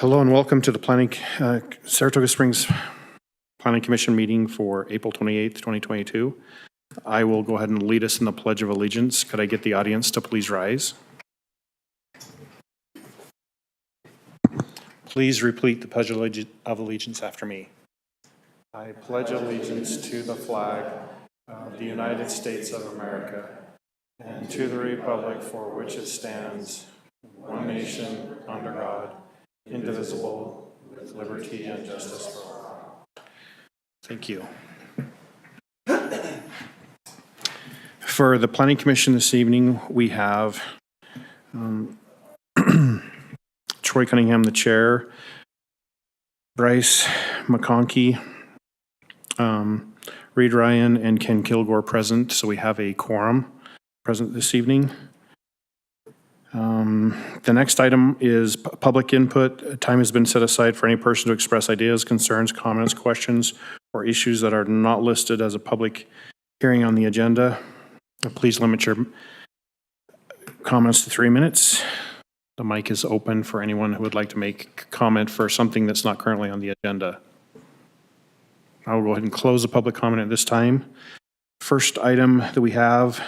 Hello and welcome to the Saratoga Springs Planning Commission meeting for April 28th, 2022. I will go ahead and lead us in the Pledge of Allegiance. Could I get the audience to please rise? Please repeat the Pledge of Allegiance after me. I pledge allegiance to the flag of the United States of America and to the republic for which it stands, one nation, under God, indivisible, with liberty and justice for all. Thank you. For the Planning Commission this evening, we have Troy Cunningham, the chair, Bryce McConkey, Reed Ryan, and Ken Kilgore present, so we have a quorum present this evening. The next item is public input. Time has been set aside for any person to express ideas, concerns, comments, questions, or issues that are not listed as a public hearing on the agenda. Please limit your comments to 3 minutes. The mic is open for anyone who would like to make comment for something that's not currently on the agenda. I will go ahead and close the public comment at this time. First item that we have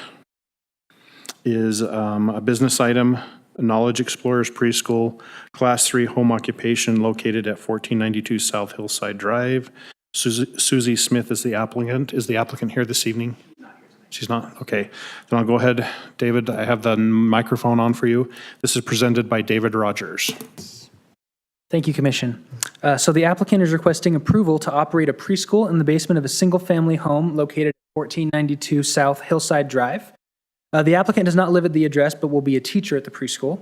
is a business item, Knowledge Explorers Preschool, Class 3 home occupation located at 1492 South Hillside Drive. Susie Smith is the applicant. Is the applicant here this evening? She's not? Okay. Then I'll go ahead. David, I have the microphone on for you. This is presented by David Rogers. Thank you, Commission. So the applicant is requesting approval to operate a preschool in the basement of a single-family home located at 1492 South Hillside Drive. The applicant does not live at the address, but will be a teacher at the preschool.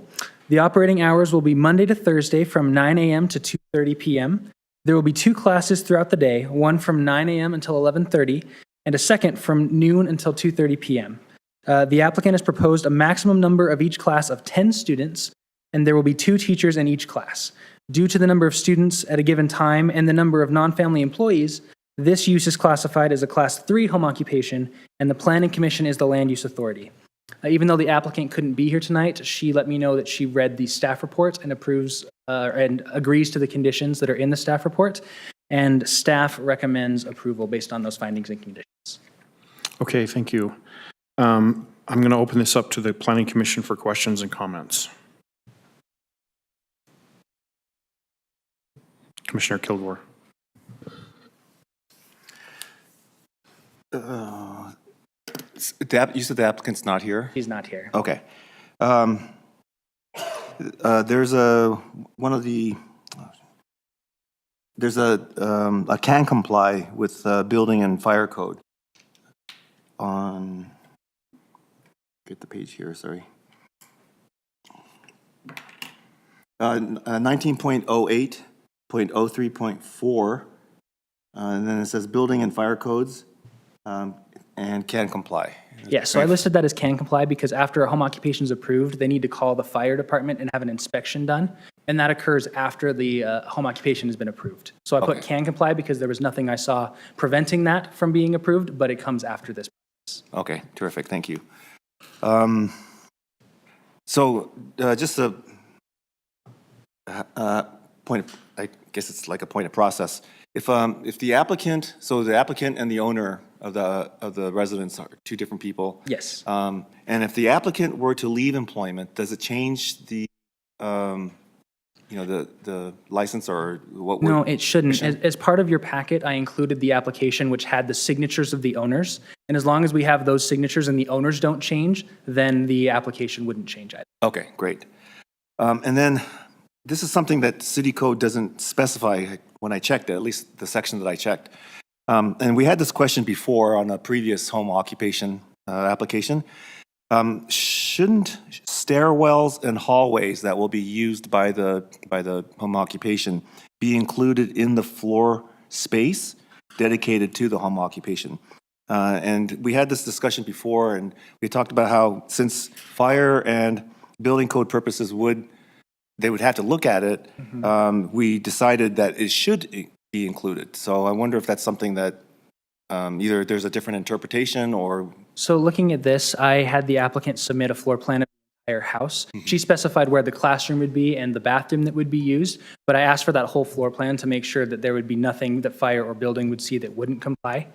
The operating hours will be Monday to Thursday from 9 a.m. to 2:30 p.m. There will be 2 classes throughout the day, one from 9 a.m. until 11:30, and a second from noon until 2:30 p.m. The applicant has proposed a maximum number of each class of 10 students, and there will be 2 teachers in each class. Due to the number of students at a given time and the number of non-family employees, this use is classified as a Class 3 home occupation, and the Planning Commission is the land use authority. Even though the applicant couldn't be here tonight, she let me know that she read the staff report and approves and agrees to the conditions that are in the staff report, and staff recommends approval based on those findings and conditions. Okay, thank you. I'm going to open this up to the Planning Commission for questions and comments. Commissioner Kilgore. You said the applicant's not here? He's not here. Okay. There's a can comply with building and fire code on, get the page here, sorry. 19.08.03.4, and then it says building and fire codes. And can comply. Yeah, so I listed that as can comply because after a home occupation is approved, they need to call the fire department and have an inspection done. And that occurs after the home occupation has been approved. So I put can comply because there was nothing I saw preventing that from being approved, but it comes after this process. Okay, terrific, thank you. Just a point, I guess it's like a point of process. If the applicant, so the applicant and the owner of the residence are 2 different people. Yes. And if the applicant were to leave employment, does it change the license or what? No, it shouldn't. As part of your packet, I included the application which had the signatures of the owners. And as long as we have those signatures and the owners don't change, then the application wouldn't change either. Okay, great. And then this is something that City Code doesn't specify when I checked it, at least the section that I checked. And we had this question before on a previous home occupation application. Shouldn't stairwells and hallways that will be used by the home occupation be included in the floor space dedicated to the home occupation? And we had this discussion before, and we talked about how since fire and building code purposes they would have to look at it, we decided that it should be included. So I wonder if that's something that either there's a different interpretation or... So looking at this, I had the applicant submit a floor plan of the entire house. She specified where the classroom would be and the bathroom that would be used, but I asked for that whole floor plan to make sure that there would be nothing that fire or building would see that wouldn't comply.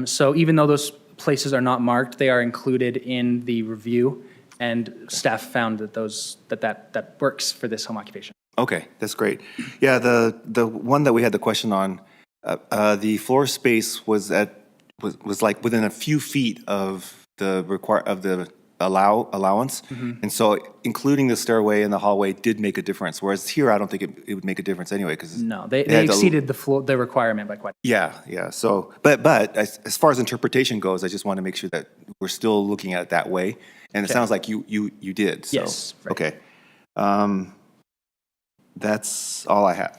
So even though those places are not marked, they are included in the review, and staff found that that works for this home occupation. Okay, that's great. Yeah, the one that we had the question on, the floor space was like within a few feet of the allowance, and so including the stairway and the hallway did make a difference. Whereas here, I don't think it would make a difference anyway, because No, they had to- exceeded the requirement by quite. yeah. So, but as far as interpretation goes, I just want to make sure that we're still looking at it that way, and it sounds like you did. So, Yes, right. okay. That's all I have.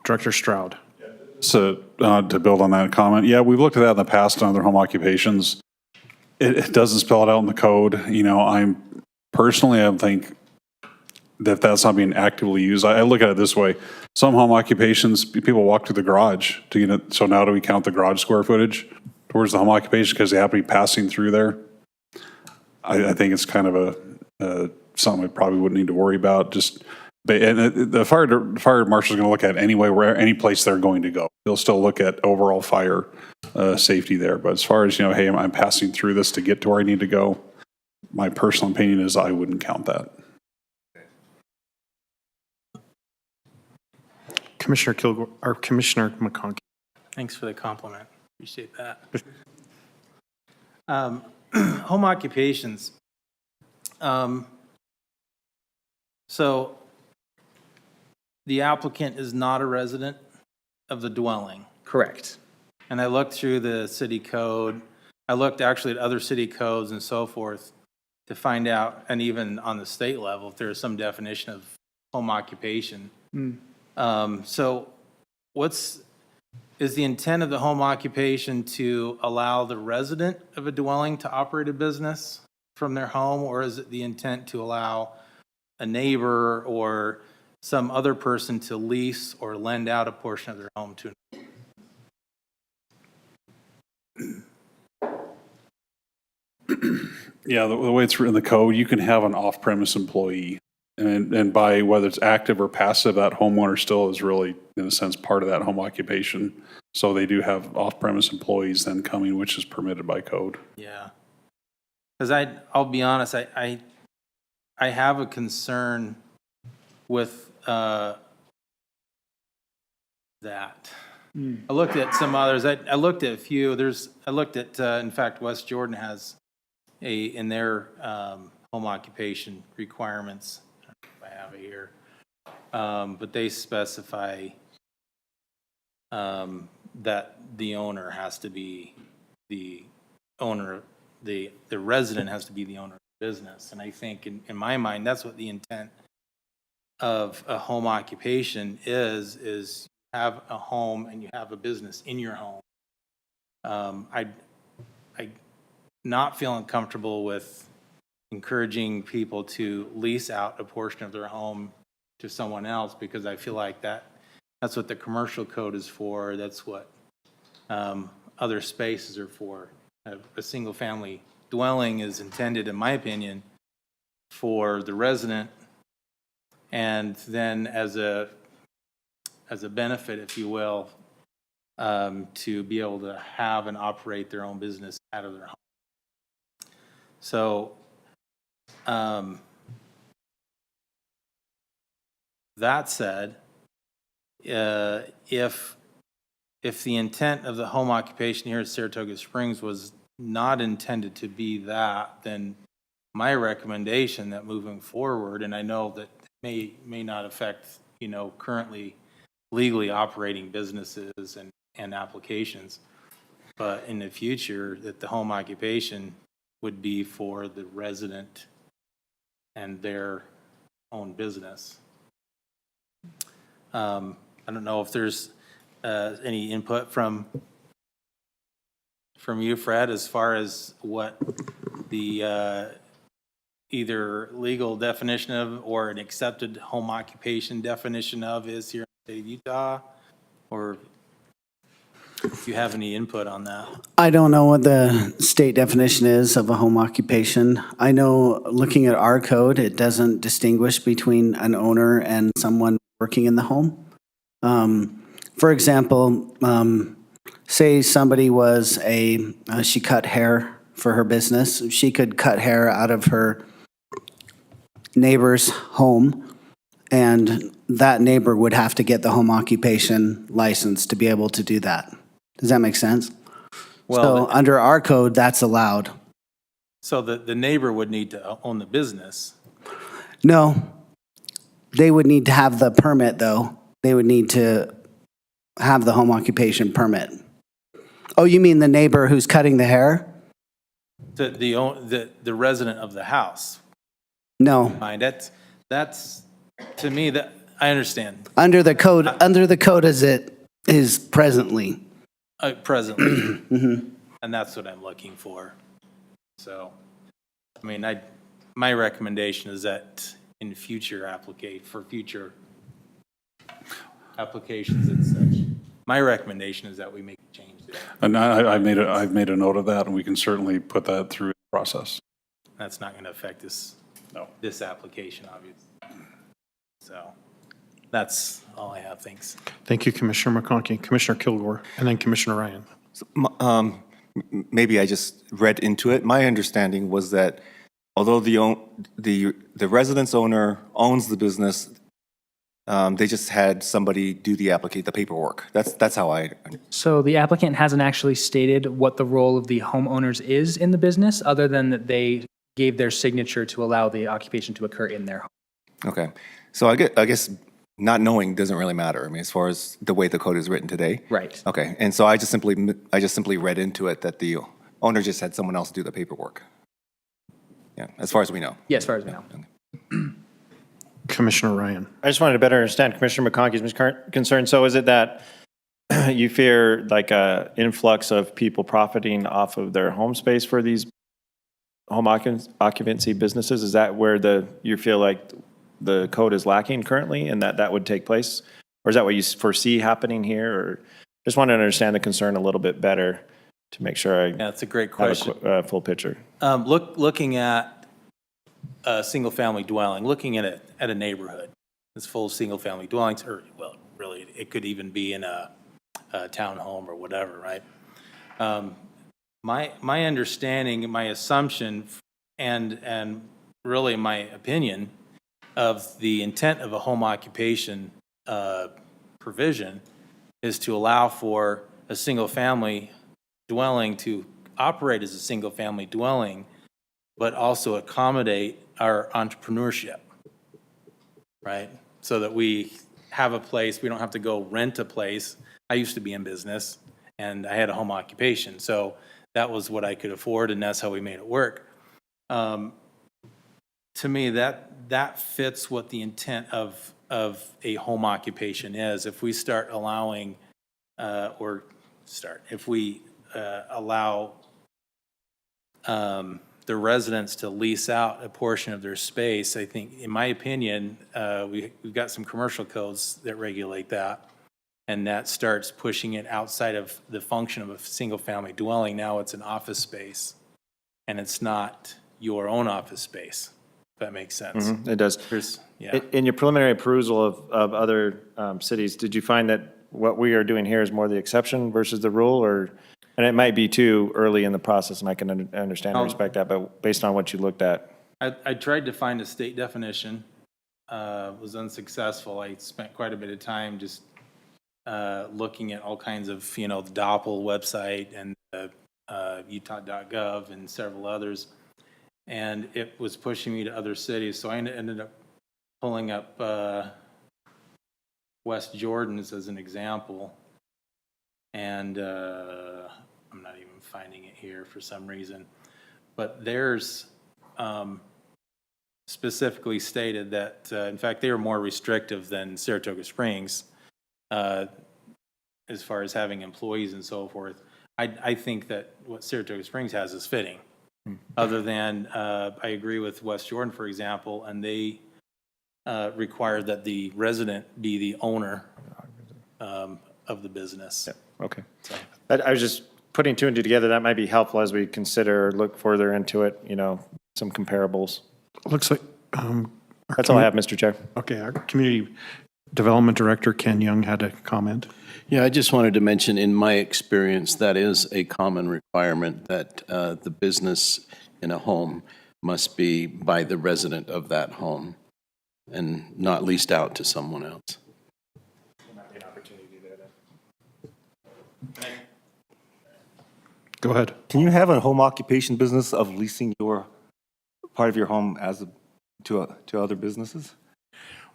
Director Stroud. So to build on that comment, yeah, we've looked at that in the past on other home occupations. It doesn't spell it out in the code. You know, I think that that's not being actively used. I look at it this way. Some home occupations, people walk to the garage to get it. So now do we count the garage square footage towards the home occupation because they happen to be passing through there? I think it's kind of something we probably wouldn't need to worry about. And the fire marshal's going to look at it anyway, any place they're going to go. They'll still look at overall fire safety there. But as far as, hey, I'm passing through this to get to where I need to go, my personal opinion is I wouldn't count that. Commissioner Kilgore, or Commissioner McConkey. Thanks for the compliment. Appreciate that. Home occupations. So the applicant is not a resident of the dwelling. Correct. And I looked through the city code. I looked actually at other city codes and so forth to find out, and even on the state level, if there's some definition of home occupation. So is the intent of the home occupation to allow the resident of a dwelling to operate a business from their home, or is it the intent to allow a neighbor or some other person to lease or lend out a portion of their home to? Yeah, the way it's written in the code, you can have an off-premise employee. And by whether it's active or passive, that homeowner still is really, in a sense, part of that home occupation. So they do have off-premise employees then coming, which is permitted by code. Yeah. Because I'll be honest, I have a concern with that. I looked at some others. I looked at a few. In fact, West Jordan has in their home occupation requirements. I don't know if I have it here. But they specify that the owner has to be the owner, the resident has to be the owner of the business. And I think in my mind, that's what the intent of a home occupation is you have a home and you have a business in your home. I not feeling comfortable with encouraging people to lease out a portion of their home to someone else, because I feel like that's what the commercial code is for. That's what other spaces are for. A single family dwelling is intended, in my opinion, for the resident, and then as a benefit, if you will, to be able to have and operate their own business out of their home. So that said, if the intent of the home occupation here at Saratoga Springs was not intended to be that, then my recommendation that moving forward, and I know that may not affect, currently legally operating businesses and applications, but in the future, that the home occupation would be for the resident and their own business. I don't know if there's any input from you, Fred, as far as what the either legal definition of or an accepted home occupation definition of is here in the state of Utah, or if you have any input on that. I don't know what the state definition is of a home occupation. I know, looking at our code, it doesn't distinguish between an owner and someone working in the home. For example, say somebody was she cut hair for her business. She could cut hair out of her neighbor's home, and that neighbor would have to get the home occupation license to be able to do that. Does that make sense? So under our code, that's allowed. So the neighbor would need to own the business. No, they would need to have the permit, though. They would need to have the home occupation permit. Oh, you mean the neighbor who's cutting the hair? The resident of the house. No. Mind, that's, to me, that, I understand, Under the code as it is presently. presently. And that's what I'm looking for. So, I mean, my recommendation is that in future future applications and such, my recommendation is that we make a change there. And I've made a note of that, and we can certainly put that through the process. That's not going to affect this application, obviously. So, that's all I have, thanks. Thank you, Commissioner McConkey. Commissioner Kilgore, and then Commissioner Ryan. Maybe I just read into it. My understanding was that although the residence owner owns the business, they just had somebody do the paperwork. That's how I. So the applicant hasn't actually stated what the role of the homeowners is in the business, other than that they gave their signature to allow the occupation to occur in their home. Okay, so I guess not knowing doesn't really matter. I mean, as far as the way the code is written today. Right. Okay, and so I just simply read into it that the owner just had someone else do the paperwork. Yeah, as far as we know. Yeah, as far as we know. Commissioner Ryan. I just wanted to better understand Commissioner McConkey's concern. So is it that you fear like a influx of people profiting off of their home space for these home occupancy businesses? Is that where you feel like the code is lacking currently and that would take place? Or is that what you foresee happening here? Or just want to understand the concern a little bit better to make sure I Yeah, that's a great have question. a full picture. Looking at a single-family dwelling, looking at a neighborhood that's full of single-family dwellings, or, well, really, it could even be in a townhome or whatever, right? My understanding, my assumption, and really my opinion of the intent of a home occupation provision is to allow for a single-family dwelling to operate as a single-family dwelling, but also accommodate our entrepreneurship, right? So that we have a place, we don't have to go rent a place. I used to be in business, and I had a home occupation, so that was what I could afford, and that's how we made it work. To me, that fits what the intent of a home occupation is. If we start allowing, if we allow the residents to lease out a portion of their space, I think, in my opinion, we've got some commercial codes that regulate that, and that starts pushing it outside of the function of a single-family dwelling. Now it's an office space, and it's not your own office space, if that makes sense. It does. Yeah. In your preliminary perusal of other cities, did you find that what we are doing here is more the exception versus the rule, or, and it might be too early in the process, and I can understand and respect that, but based on what you looked at? I tried to find a state definition, was unsuccessful. I spent quite a bit of time just looking at all kinds of, the DOPL website and Utah.gov and several others, and it was pushing me to other cities. So I ended up pulling up West Jordan's as an example, and I'm not even finding it here for some reason, but theirs specifically stated that, in fact, they were more restrictive than Saratoga Springs as far as having employees and so forth. I think that what Saratoga Springs has is fitting. Other than, I agree with West Jordan, for example, and they require that the resident be the owner of the business. Okay. I was just putting two and two together. That might be helpful as we consider, look further into it, some comparables. Looks like, That's all I have, Mr. Chair. okay, our Community Development Director, Ken Young, had a comment. Yeah, I just wanted to mention, in my experience, that is a common requirement that the business in a home must be by the resident of that home and not leased out to someone else. Go ahead. Can you have a home occupation business of leasing your part of your home to other businesses?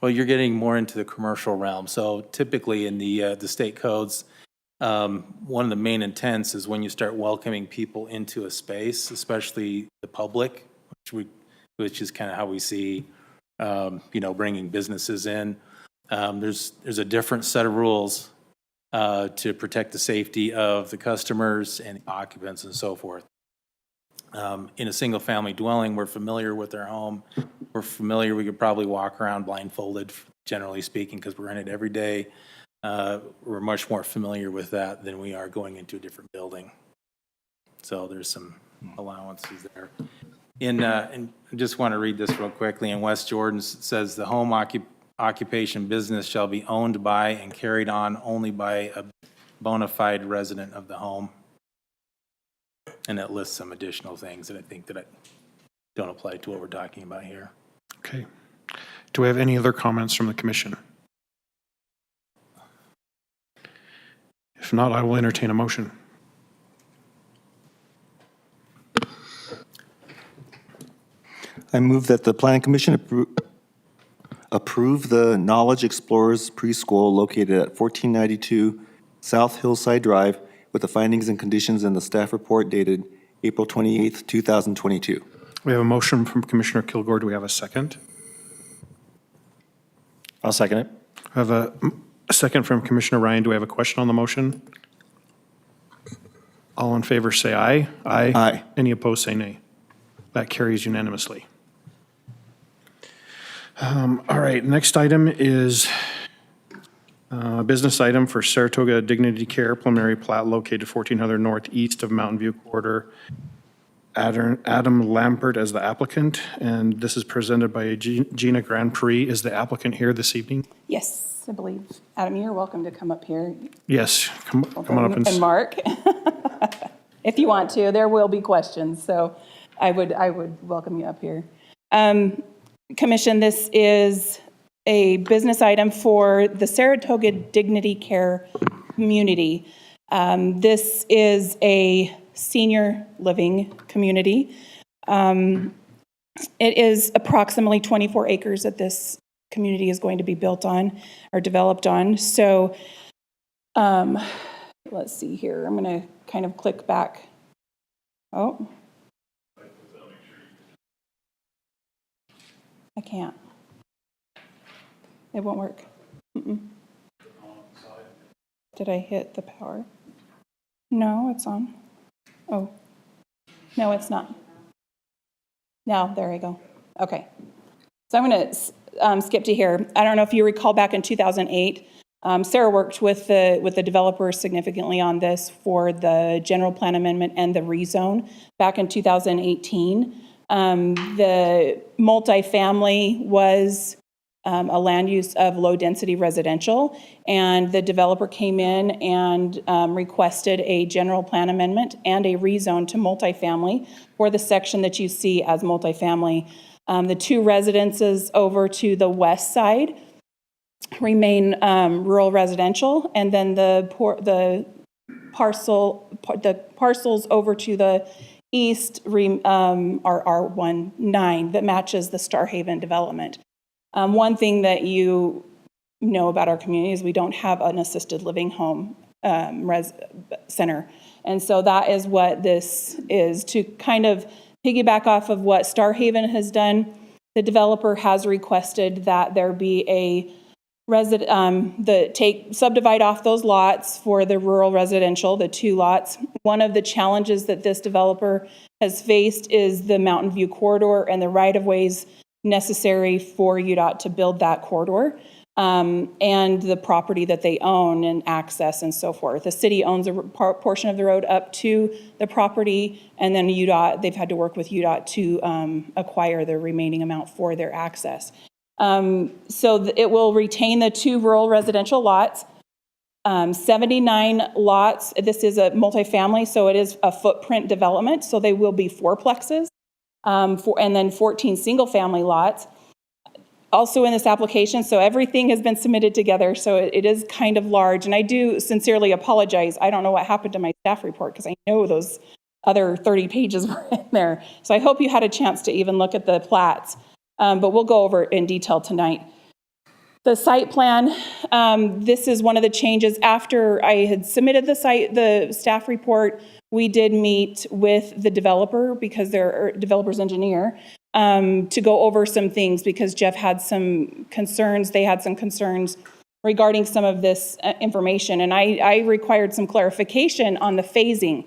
Well, you're getting more into the commercial realm. So typically in the state codes, one of the main intents is when you start welcoming people into a space, especially the public, which is kind of how we see, bringing businesses in. There's a different set of rules to protect the safety of the customers and occupants and so forth. In a single-family dwelling, we're familiar with our home. We're familiar, we could probably walk around blindfolded, generally speaking, because we're in it every day. We're much more familiar with that than we are going into a different building. So there's some allowances there. And I just want to read this real quickly. In West Jordan, it says the home occupation business shall be owned by and carried on only by a bona fide resident of the home. And it lists some additional things that I think that don't apply to what we're talking about here. Okay. Do we have any other comments from the commission? If not, I will entertain a motion. I move that the Planning Commission approve the Knowledge Explorers Preschool located at 1492 South Hillside Drive with the findings and conditions in the staff report dated April 28th, 2022. We have a motion from Commissioner Kilgore. Do we have a second? I'll second it. I have a second from Commissioner Ryan. Do we have a question on the motion? All in favor say aye. Aye. Aye. Any opposed say nay. That carries unanimously. All right, next item is a business item for Saratoga Dignity Care preliminary plat located 1400 northeast of Mountain View Corridor. Adam Lampert as the applicant, and this is presented by Gina Grand Prix. Is the applicant here this evening? Yes, I believe. Adam, you're welcome to come up here. Yes, come on up And Mark, if you want to. There will be questions, so I would welcome you up here. Commission, this is a business item for the Saratoga Dignity Care community. This is a senior living community. It is approximately 24 acres that this community is going to be built on or developed on. So let's see here. I'm going to kind of click back. Oh. I can't. It won't work. Did I hit the power? No, it's on. Oh, no, it's not. No, there we go. Okay. So I'm going to skip to here. I don't know if you recall back in 2008, Sarah worked with the developer significantly on this for the general plan amendment and the rezone back in 2018. The multifamily was a land use of low density residential, and the developer came in and requested a general plan amendment and a rezone to multifamily for the section that you see as multifamily. The two residences over to the west side remain rural residential, and then the parcels over to the east are R19 that matches the Star Haven development. One thing that you know about our community is we don't have an assisted living home center. And so that is what this is, to kind of piggyback off of what Star Haven has done. The developer has requested that there be a subdivide off those lots for the rural residential, the two lots. One of the challenges that this developer has faced is the Mountain View corridor and the right-of-ways necessary for UDOT to build that corridor. and the property that they own and access and so forth. The city owns a portion of the road up to the property, and then UDOT, they've had to work with UDOT to acquire the remaining amount for their access. It will retain the 2 rural residential lots, 79 lots. This is a multifamily, so it is a footprint development, so they will be 4plexes, and then 14 single-family lots. Also in this application, so everything has been submitted together, so it is kind of large. And I do sincerely apologize. I don't know what happened to my staff report because I know those other 30 pages were in there. So I hope you had a chance to even look at the plats, but we'll go over it in detail tonight. The site plan, this is one of the changes. After I had submitted the staff report, we did meet with the developer because they're a developer's engineer, to go over some things because Jeff had some concerns. They had some concerns regarding some of this information. And I required some clarification on the phasing.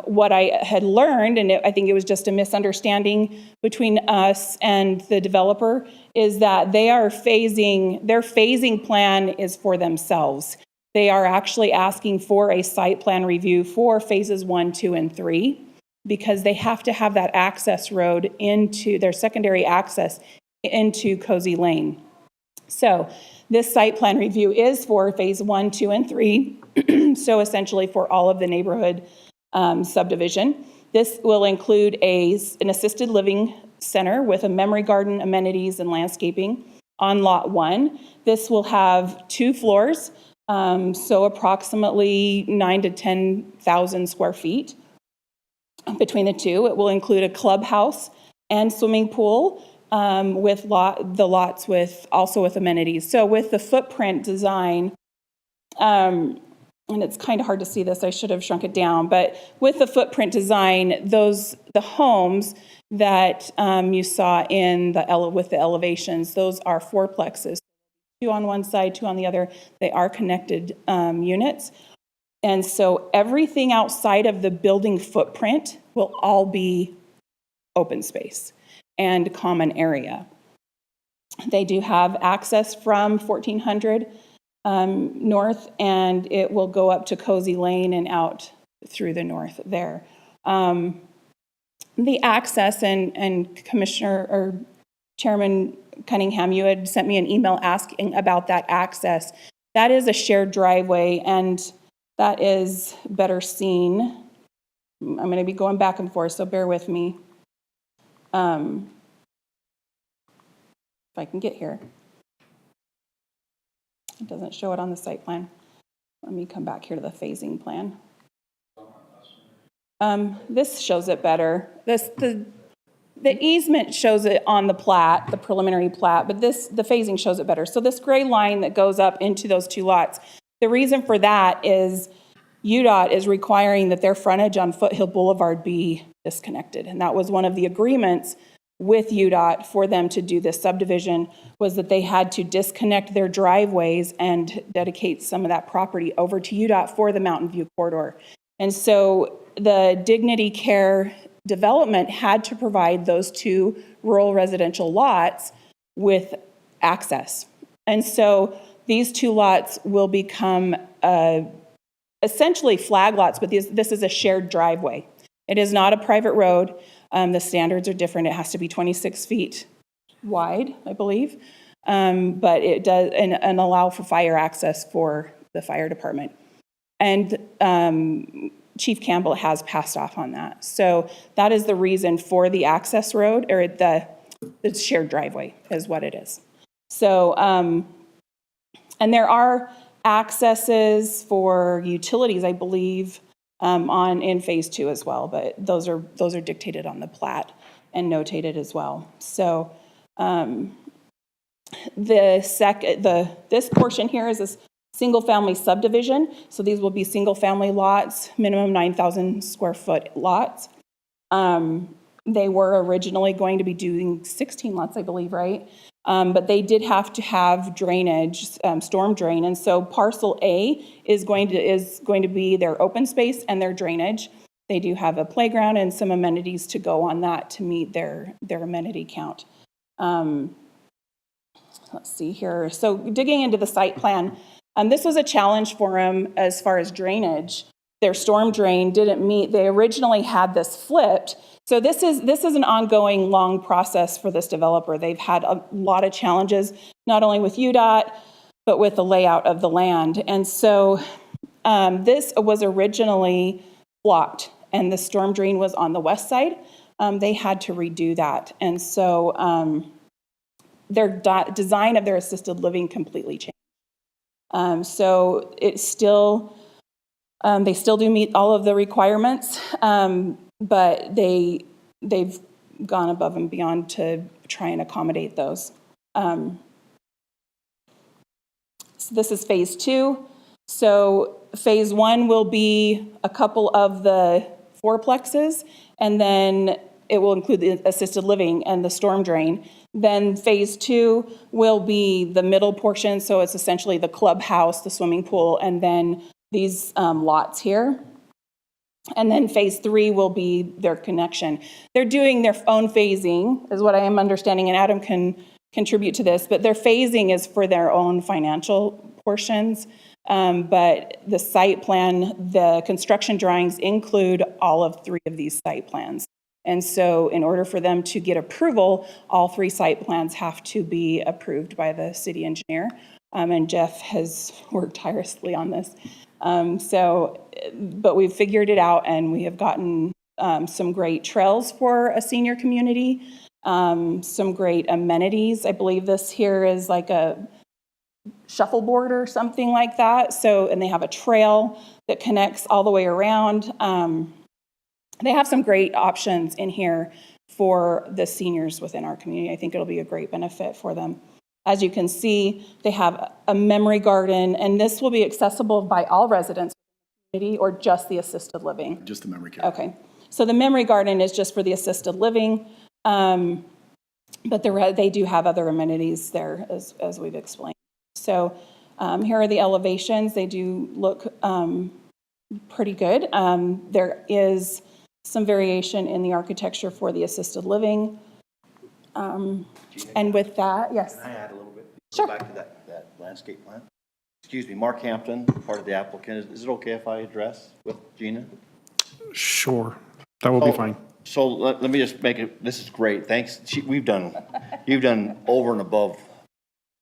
What I had learned, and I think it was just a misunderstanding between us and the developer, is that their phasing plan is for themselves. They are actually asking for a site plan review for phases 1, 2, and 3. Because they have to have that access road into their secondary access into Cozy Lane. So this site plan review is for phase 1, 2, and 3. So essentially for all of the neighborhood subdivision. This will include an assisted living center with a memory garden, amenities, and landscaping on lot 1. This will have 2 floors, so approximately 9,000 to 10,000 square feet. Between the 2, it will include a clubhouse and swimming pool with the lots also with amenities. So with the footprint design, and it's kind of hard to see this, I should have shrunk it down, but with the footprint design, the homes that you saw with the elevations, those are 4plexes. 2 on one side, 2 on the other. They are connected units. And so everything outside of the building footprint will all be open space and common area. They do have access from 1400 north, and it will go up to Cozy Lane and out through the north there. The access, and Commissioner or Chairman Cunningham, you had sent me an email asking about that access. That is a shared driveway, and that is better seen. I'm going to be going back and forth, so bear with me. If I can get here. It doesn't show it on the site plan. Let me come back here to the phasing plan. This shows it better. The easement shows it on the plat, the preliminary plat, but the phasing shows it better. So this gray line that goes up into those 2 lots, the reason for that is UDOT is requiring that their frontage on Foothill Boulevard be disconnected. And that was one of the agreements with UDOT for them to do this subdivision, was that they had to disconnect their driveways and dedicate some of that property over to UDOT for the Mountain View corridor. And so the Dignity Care development had to provide those 2 rural residential lots with access. And so these 2 lots will become essentially flag lots, but this is a shared driveway. It is not a private road. The standards are different. It has to be 26 feet wide, I believe, but it does and allow for fire access for the fire department. And Chief Campbell has passed off on that. So that is the reason for the access road, or the shared driveway is what it is. So, and there are accesses for utilities, I believe, in phase 2 as well, but those are dictated on the plat and notated as well. So this portion here is a single-family subdivision. So these will be single-family lots, minimum 9,000 square foot lots. They were originally going to be doing 16 lots, I believe, right? But they did have to have drainage, storm drain, and so parcel A is going to be their open space and their drainage. They do have a playground and some amenities to go on that to meet their amenity count. let's see here. So digging into the site plan, this was a challenge for them as far as drainage. Their storm drain didn't meet, they originally had this flipped. So this is an ongoing long process for this developer. They've had a lot of challenges, not only with UDOT, but with the layout of the land. And so this was originally blocked, and the storm drain was on the west side. They had to redo that. And so their design of their assisted living completely changed. So it's still, they still do meet all of the requirements, but they've gone above and beyond to try and accommodate those. So this is phase 2. So phase 1 will be a couple of the fourplexes, and then it will include the assisted living and the storm drain. Then phase 2 will be the middle portion, so it's essentially the clubhouse, the swimming pool, and then these lots here. And then phase 3 will be their connection. They're doing their own phasing, is what I am understanding, and Adam can contribute to this, but their phasing is for their own financial portions. But the site plan, the construction drawings include all of 3 of these site plans. And so in order for them to get approval, all 3 site plans have to be approved by the city engineer. And Jeff has worked tirelessly on this. But we've figured it out, and we have gotten some great trails for a senior community, some great amenities. I believe this here is like a shuffleboard or something like that. So, and they have a trail that connects all the way around. They have some great options in here for the seniors within our community. I think it'll be a great benefit for them. As you can see, they have a memory garden, and this will be accessible by all residents of the community or just the assisted living? Just the memory care. Okay. So the memory garden is just for the assisted living, but they do have other amenities there as we've explained. So here are the elevations. They do look pretty good. There is some variation in the architecture for the assisted living. And with that, yes. Can I add a little bit? Sure. Back to that landscape plan. Excuse me, Mark Hampton, part of the applicant. Is it okay if I address with Gina? Sure, that will be fine. So let me just make it, this is great. Thanks. You've done over and above.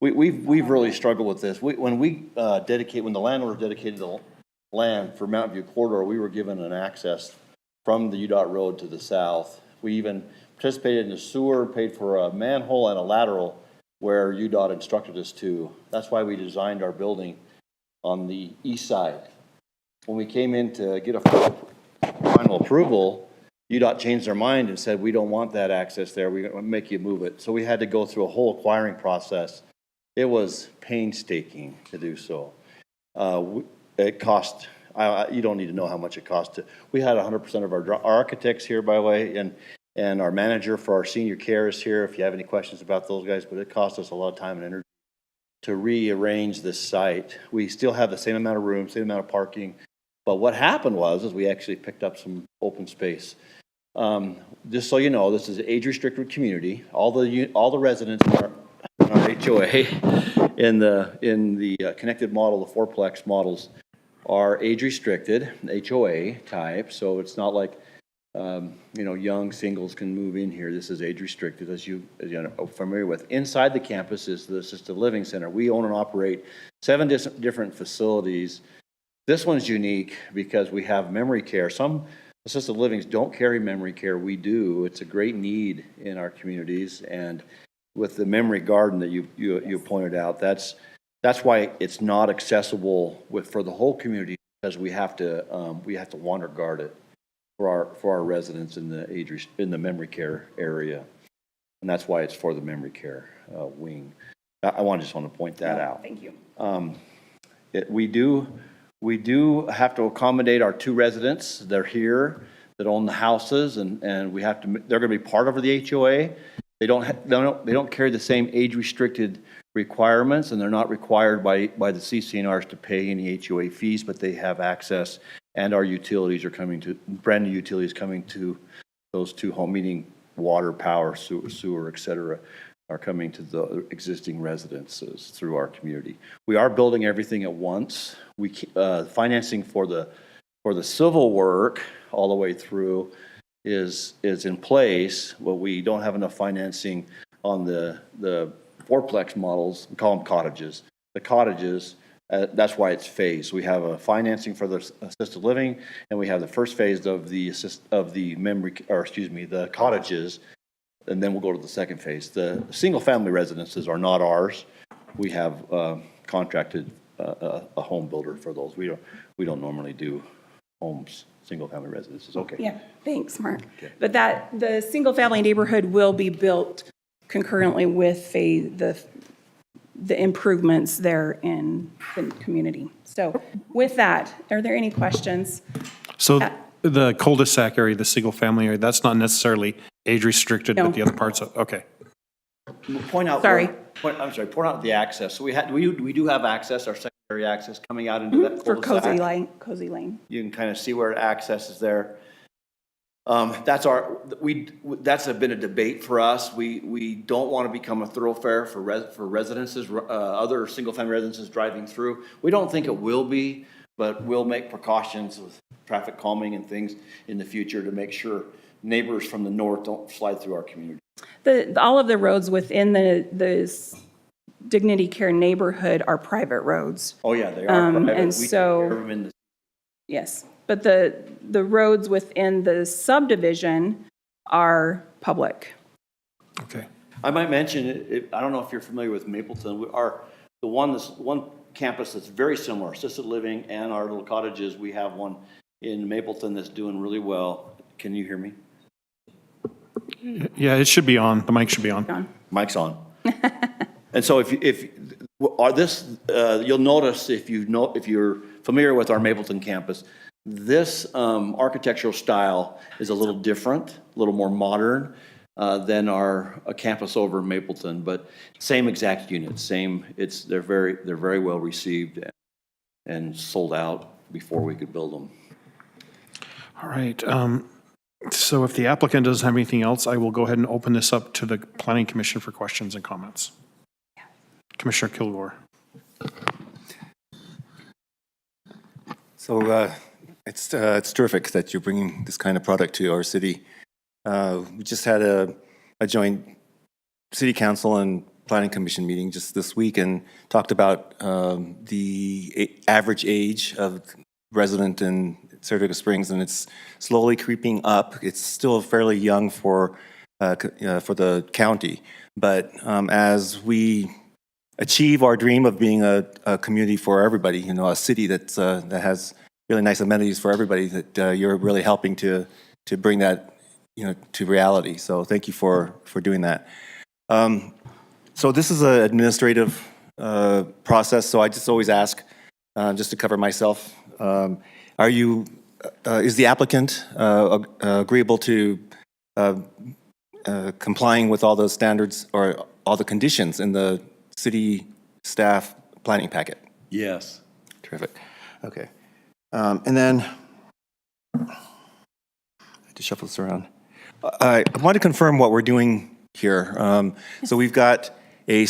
We've really struggled with this. When the landlord dedicated the land for Mountain View Corridor, we were given an access from the UDOT road to the south. We even participated in the sewer, paid for a manhole and a lateral where UDOT instructed us to. That's why we designed our building on the east side. When we came in to get a final approval, UDOT changed their mind and said, we don't want that access there. We're going to make you move it. So we had to go through a whole acquiring process. It was painstaking to do so. It cost, you don't need to know how much it cost. We had 100% of our architects here, by the way, and our manager for our senior care is here if you have any questions about those guys, but it cost us a lot of time and energy to rearrange this site. We still have the same amount of room, same amount of parking, but what happened was we actually picked up some open space. Just so you know, this is an age-restricted community. All the residents in our HOA in the connected model, the fourplex models, are age-restricted, HOA type, so it's not like young singles can move in here. This is age-restricted, as you know, familiar with. Inside the campus is the assisted living center. We own and operate 7 different facilities. This one's unique because we have memory care. Some assisted livings don't carry memory care. We do. It's a great need in our communities, and with the memory garden that you pointed out, that's why it's not accessible for the whole community, because we have to wander guard it for our residents in the memory care area, and that's why it's for the memory care wing. I just want to point that out. Thank you. We do have to accommodate our 2 residents. They're here that own the houses, and they're going to be part of the HOA. They don't carry the same age-restricted requirements, and they're not required by the CC&Rs to pay any HOA fees, but they have access, and our utilities are brand new utilities coming to those 2 homes, meaning water, power, sewer, et cetera. are coming to the existing residences through our community. We are building everything at once. Financing for the civil work all the way through is in place, but we don't have enough financing on the fourplex models. We call them cottages. The cottages, that's why it's phased. We have a financing for the assisted living, and we have the first phase of the the cottages, and then we'll go to the second phase. The single-family residences are not ours. We have contracted a home builder for those. We don't normally do homes, single-family residences. Okay. Yeah, thanks, Mark. But the single-family neighborhood will be built concurrently with the improvements there in the community. So with that, are there any questions? So the cul-de-sac area, the single-family area, that's not necessarily age-restricted, but the other parts of, okay. Point out. Sorry. Point out the access. So we do have access, our secondary access coming out into that For cul-de-sac. Cozy Lane. You can kind of see where access is there. That's been a debate for us. We don't want to become a thoroughfare for residences, other single-family residences driving through. We don't think it will be, but we'll make precautions with traffic calming and things in the future to make sure neighbors from the north don't slide through our community. All of the roads within the Dignity Care neighborhood are private roads. Oh, yeah, they are private. And We take so- care of them in the Yes, but the roads within the subdivision are public. Okay. I might mention, I don't know if you're familiar with Mapleton, the one campus that's very similar, assisted living and our little cottages, we have one in Mapleton that's doing really well. Can you hear me? Yeah, it should be on. The mic should be on. Mic's on. And so you'll notice if you're familiar with our Mapleton campus, this architectural style is a little different, a little more modern than our campus over in Mapleton, but same exact unit, they're very well received and sold out before we could build them. All right. So if the applicant doesn't have anything else, I will go ahead and open this up to the Planning Commission for questions and comments. Commissioner Kilgore. So it's terrific that you're bringing this kind of product to our city. We just had a joint city council and planning commission meeting just this week and talked about the average age of resident in Saratoga Springs, and it's slowly creeping up. It's still fairly young for the county, but as we achieve our dream of being a community for everybody, a city that has really nice amenities for everybody, that you're really helping to bring that to reality. So thank you for doing that. So this is an administrative process. So I just always ask, just to cover myself, is the applicant agreeable to complying with all those standards or all the conditions in the city staff planning packet? Yes. Terrific. Okay. And then, I have to shuffle this around. I want to confirm what we're doing here. So we've got a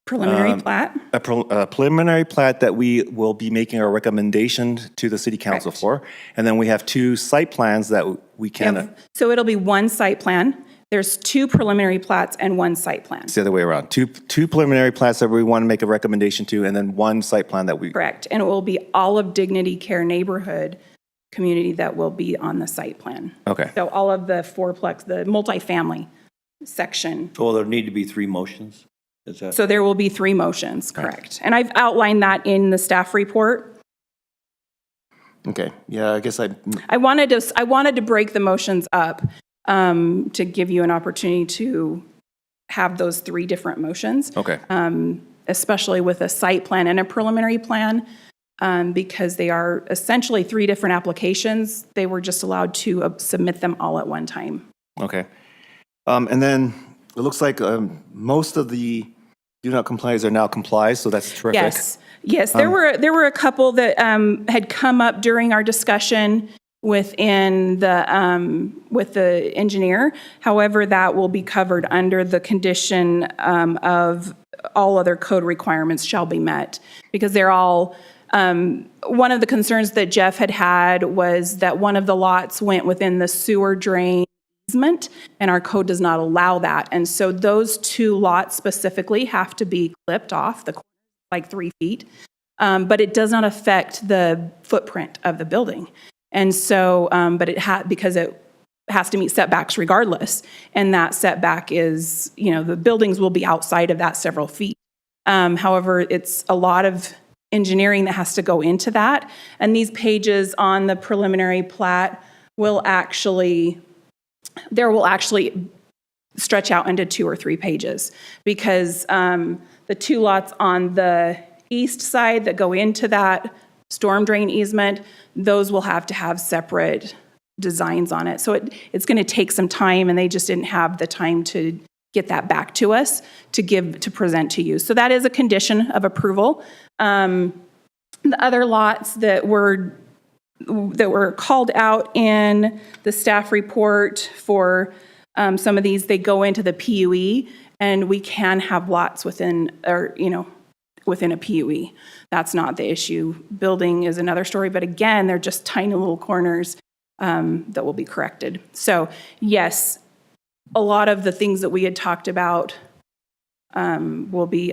Preliminary plat. a preliminary plat that we will be making a recommendation to the city council Correct. for. And then we have 2 site plans that we can, So it'll be one site plan. There's 2 preliminary plats and 1 site plan. it's the other way around. Two preliminary plats that we want to make a recommendation to, and then 1 site plan that we, Correct. And it will be all of Dignity Care neighborhood community that will be on the site plan. okay. So all of the fourplex, the multifamily section. Well, there need to be 3 motions. Is that? So there will be 3 motions, correct. And I've outlined that in the staff report. Okay, yeah, I guess I wanted to break the motions up to give you an opportunity to have those 3 different motions. okay. Especially with a site plan and a preliminary plan, because they are essentially 3 different applications. They were just allowed to submit them all at one time. Okay. And then it looks like most of the do not complies are now complies, so that's terrific. Yes, there were a couple that had come up during our discussion within the, with the engineer. However, that will be covered under the condition of all other code requirements shall be met, because they're all, one of the concerns that Jeff had was that one of the lots went within the sewer drain easement, and our code does not allow that. And so those two lots specifically have to be clipped off the corner, like 3 feet. But it does not affect the footprint of the building. And so, but because it has to meet setbacks regardless. And that setback is, the buildings will be outside of that several feet. However, it's a lot of engineering that has to go into that. And these pages on the preliminary plat will actually stretch out into 2 or 3 pages, because the two lots on the east side that go into that storm drain easement, those will have to have separate designs on it. So it's going to take some time, and they just didn't have the time to get that back to us to present to you. So that is a condition of approval. The other lots that were called out in the staff report for some of these, they go into the PUE, and we can have lots within a PUE. That's not the issue. Building is another story, but again, they're just tiny little corners that will be corrected. So yes, a lot of the things that we had talked about will be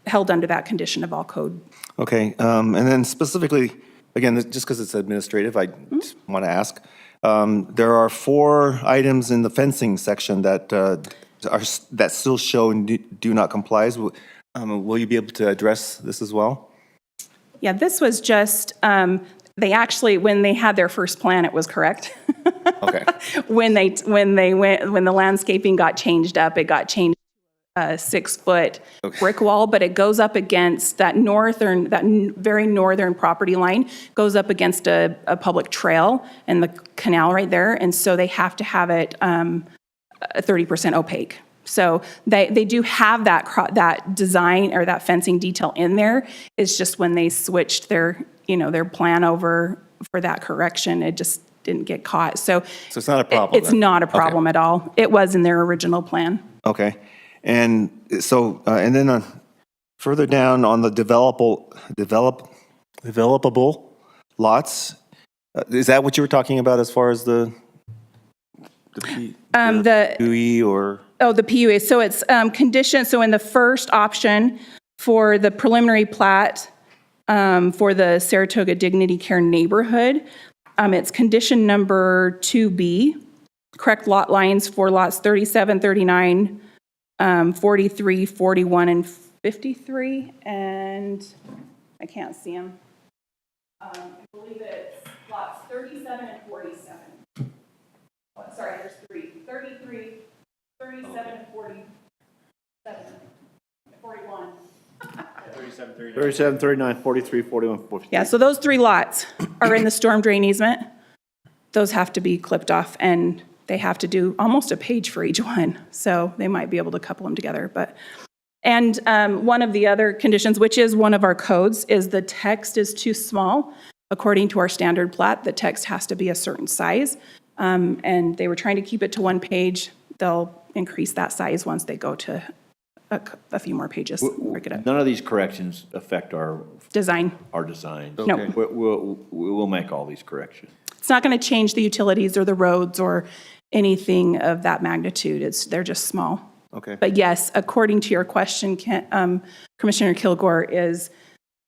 held under that condition of all code. Okay, and then specifically, again, just because it's administrative, I just want to ask. There are 4 items in the fencing section that still show and do not comply. Will you be able to address this as well? Yeah, this was just, they actually, when they had their first plan, it was correct. Okay. When the landscaping got changed up, it got changed 6-foot brick wall, but it goes up against that very northern property line, goes up against a public trail and the canal right there. And so they have to have it 30% opaque. So they do have that design or that fencing detail in there. It's just when they switched their plan over for that correction, it just didn't get caught. So it's not a problem. It's not a problem at all. It was in their original plan. Okay. And so, and then further down on the developable lots, is that what you were talking about as far as the PUE or? Oh, the PUA. So it's condition. So in the first option for the preliminary plat for the Saratoga Dignity Care neighborhood, it's condition number 2B, correct lot lines for lots 37, 39, 43, 41, and 53, and I can't see them. I believe it's lots 37 and 47. Oh, sorry, there's 3. 33, 37, and 47, 41. 37, 39, 43, 41, 43. Yeah, so those 3 lots are in the storm drain easement. Those have to be clipped off, and they have to do almost a page for each one. So they might be able to couple them together. And one of the other conditions, which is one of our codes, is the text is too small. According to our standard plat, the text has to be a certain size. And they were trying to keep it to 1 page. They'll increase that size once they go to a few more pages. Break it up. None of these corrections affect our Design. design. No. We'll make all these corrections. It's not going to change the utilities or the roads or anything of that magnitude. They're just small. Okay. But yes, according to your question, Commissioner Kilgore, is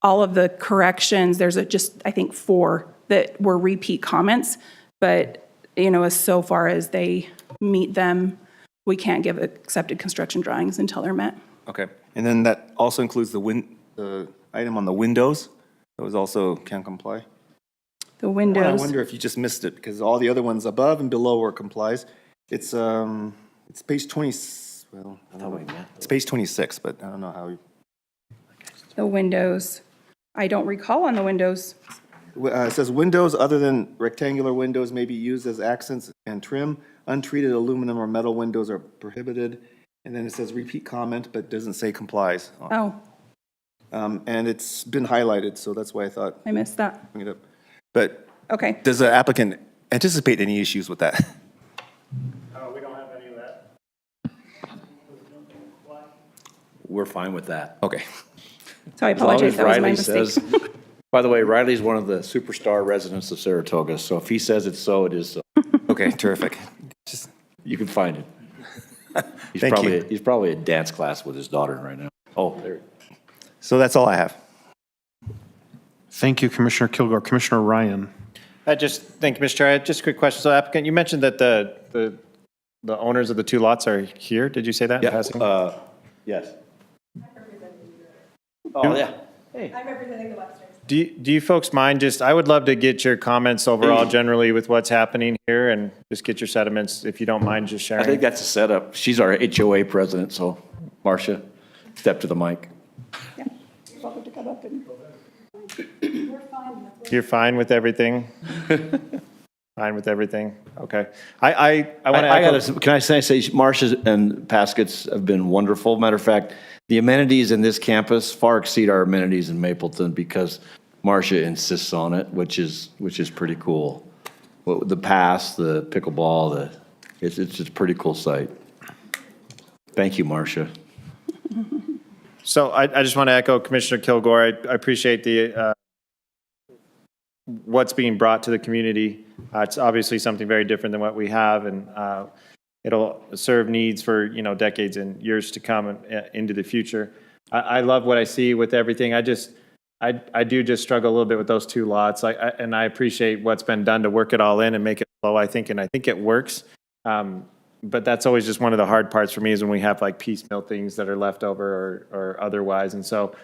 all of the corrections, there's just, I think, 4 that were repeat comments. But, as so far as they meet them, we can't give accepted construction drawings until they're met. Okay. And then that also includes the item on the windows. Those also can comply. The Well, windows. I wonder if you just missed it, because all the other ones above and below where it complies. It's page 20, well, I don't know. It's page 26, but I don't know how. The windows. I don't recall on the windows. It says windows other than rectangular windows may be used as accents and trim. Untreated aluminum or metal windows are prohibited. And then it says repeat comment, but doesn't say complies. Oh, And it's been highlighted, so that's why I thought I missed that. bring it up. But Okay. does the applicant anticipate any issues with that. We don't have any of that. We're fine with that. Okay. So I As long apologize, as that was my Riley mistake. says, by the way, Riley's one of the superstar residents of Saratoga, so if he says it's so, it is so. Okay, terrific. Just, You can find it. Thank you. He's probably at dance class with his daughter right now. Oh, there. so that's all I have. Thank you, Commissioner Kilgore. Commissioner Ryan. Thank you, Mr. Chair. Just a quick question. So applicant, you mentioned that the owners of the two lots are here. Did you say that in passing? Yes. Oh, yeah. Do you folks mind just, I would love to get your comments overall generally with what's happening here and just get your sentiments, if you don't mind just I think sharing. that's a setup. She's our HOA president, so Marcia, step to the mic. You're fine with everything? Fine with everything? Okay. I want to I echo. gotta, can I say, Marcia and Paskets have been wonderful. Matter of fact, the amenities in this campus far exceed our amenities in Mapleton because Marcia insists on it, which is pretty cool. Well, the pass, the pickleball, it's just a pretty cool site. Thank you, Marcia. So I just want to echo Commissioner Kilgore. I appreciate the, what's being brought to the community. It's obviously something very different than what we have, and it'll serve needs for, decades and years to come and into the future. I love what I see with everything. I do just struggle a little bit with those two lots. And I appreciate what's been done to work it all in and make it flow, I think it works. But that's always just one of the hard parts for me is when we have like piecemeal things that are left over or otherwise. And so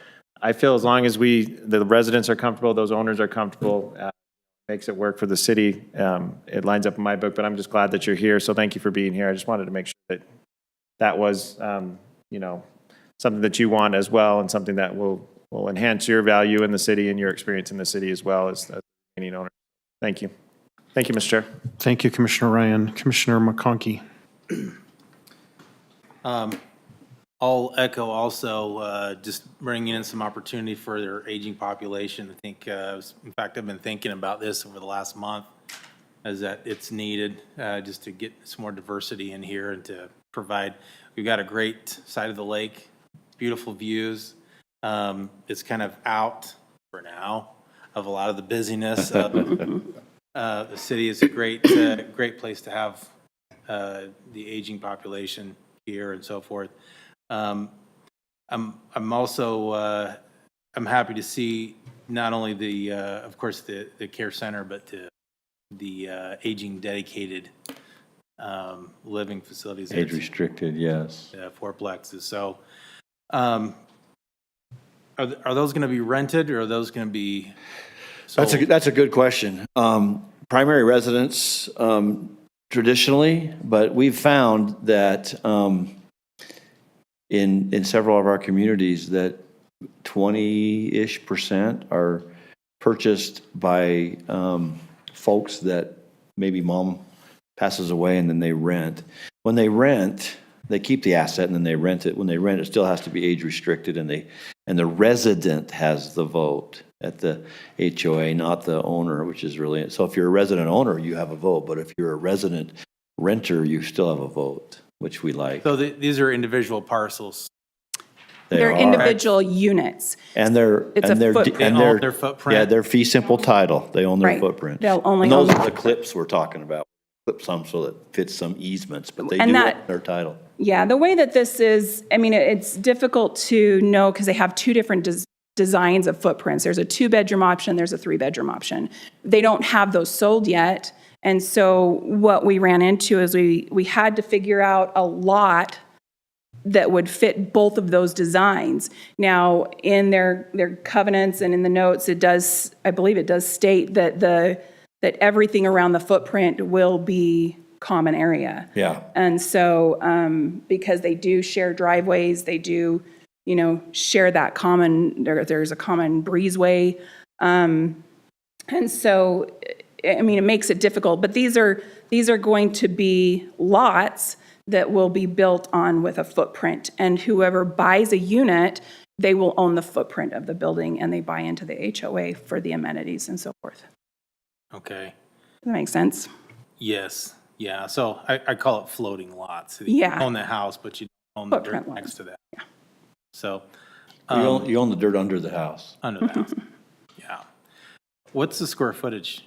I feel as long as the residents are comfortable, those owners are comfortable, makes it work for the city. It lines up in my book, but I'm just glad that you're here. So thank you for being here. I just wanted to make sure that was, something that you want as well and something that will enhance your value in the city and your experience in the city as well as any owner. Thank you. Thank you, Mr. Chair. Thank you, Commissioner Ryan. Commissioner McConkey. I'll echo also, just bringing in some opportunity for their aging population. I think, in fact, I've been thinking about this over the last month, is that it's needed just to get some more diversity in here and to provide. We've got a great side of the lake, beautiful views. It's kind of out for now of a lot of the busyness. The city is a great place to have the aging population here and so forth. I'm also I'm happy to see not only the of course the care center, but the aging dedicated living facilities. Age restricted, yes. Fourplexes. So are those going to be rented or are those going to be sold? That's a good question. Primary residence traditionally, but we've found that in several of our communities that 20-ish% are purchased by folks that maybe mom passes away and then they rent. When they rent, they keep the asset and then they rent it. When they rent, it still has to be age restricted and the resident has the vote at the HOA, not the owner, which is really, so if you're a resident owner, you have a vote, but if you're a resident renter, you still have a vote, which we like. So these are individual parcels. They're are. individual units. And they're, It's a and they're, footprint. They and own they're, their footprint. yeah, they're fee simple title. They own their Right. footprint. They'll only And those own- are the clips we're talking about. Clip some so that fits some easements, but they And do that- own their title. Yeah, the way that this is, I mean, it's difficult to know because they have two different designs of footprints. There's a 2-bedroom option, there's a 3-bedroom option. They don't have those sold yet. And so what we ran into is we had to figure out a lot that would fit both of those designs. Now, in their covenants and in the notes, I believe it does state that that everything around the footprint will be common area. Yeah. And so, because they do share driveways, they do, share that common, there's a common breezeway. And so, I mean, it makes it difficult, but these are going to be lots that will be built on with a footprint. And whoever buys a unit, they will own the footprint of the building and they buy into the HOA for the amenities and so forth. Okay. that make sense? Yes, yeah, so I call it floating lots. You Yeah. own the house, but you don't own the Footprint dirt lots. next to that. So, You own the dirt under the house. under the house, yeah. What's the square footage?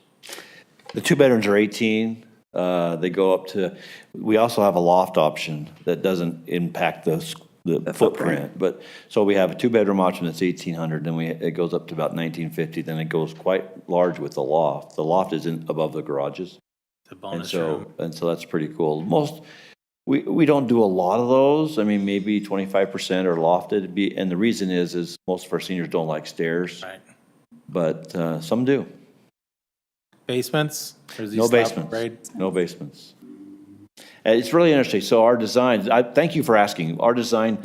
The two bedrooms are 18. They go up to, we also have a loft option that doesn't impact the footprint. But, so we have a two-bedroom option that's 1,800, then it goes up to about 1,950, then it goes quite large with the loft. The loft is above the garages. The And bonus room? so that's pretty cool. We don't do a lot of those. I mean, maybe 25% are lofted. And the reason is most of our seniors don't like stairs, Right. but some do. Basements? Or is he No stop basements. grade? No basements. It's really interesting. So our design, thank you for asking. Our design,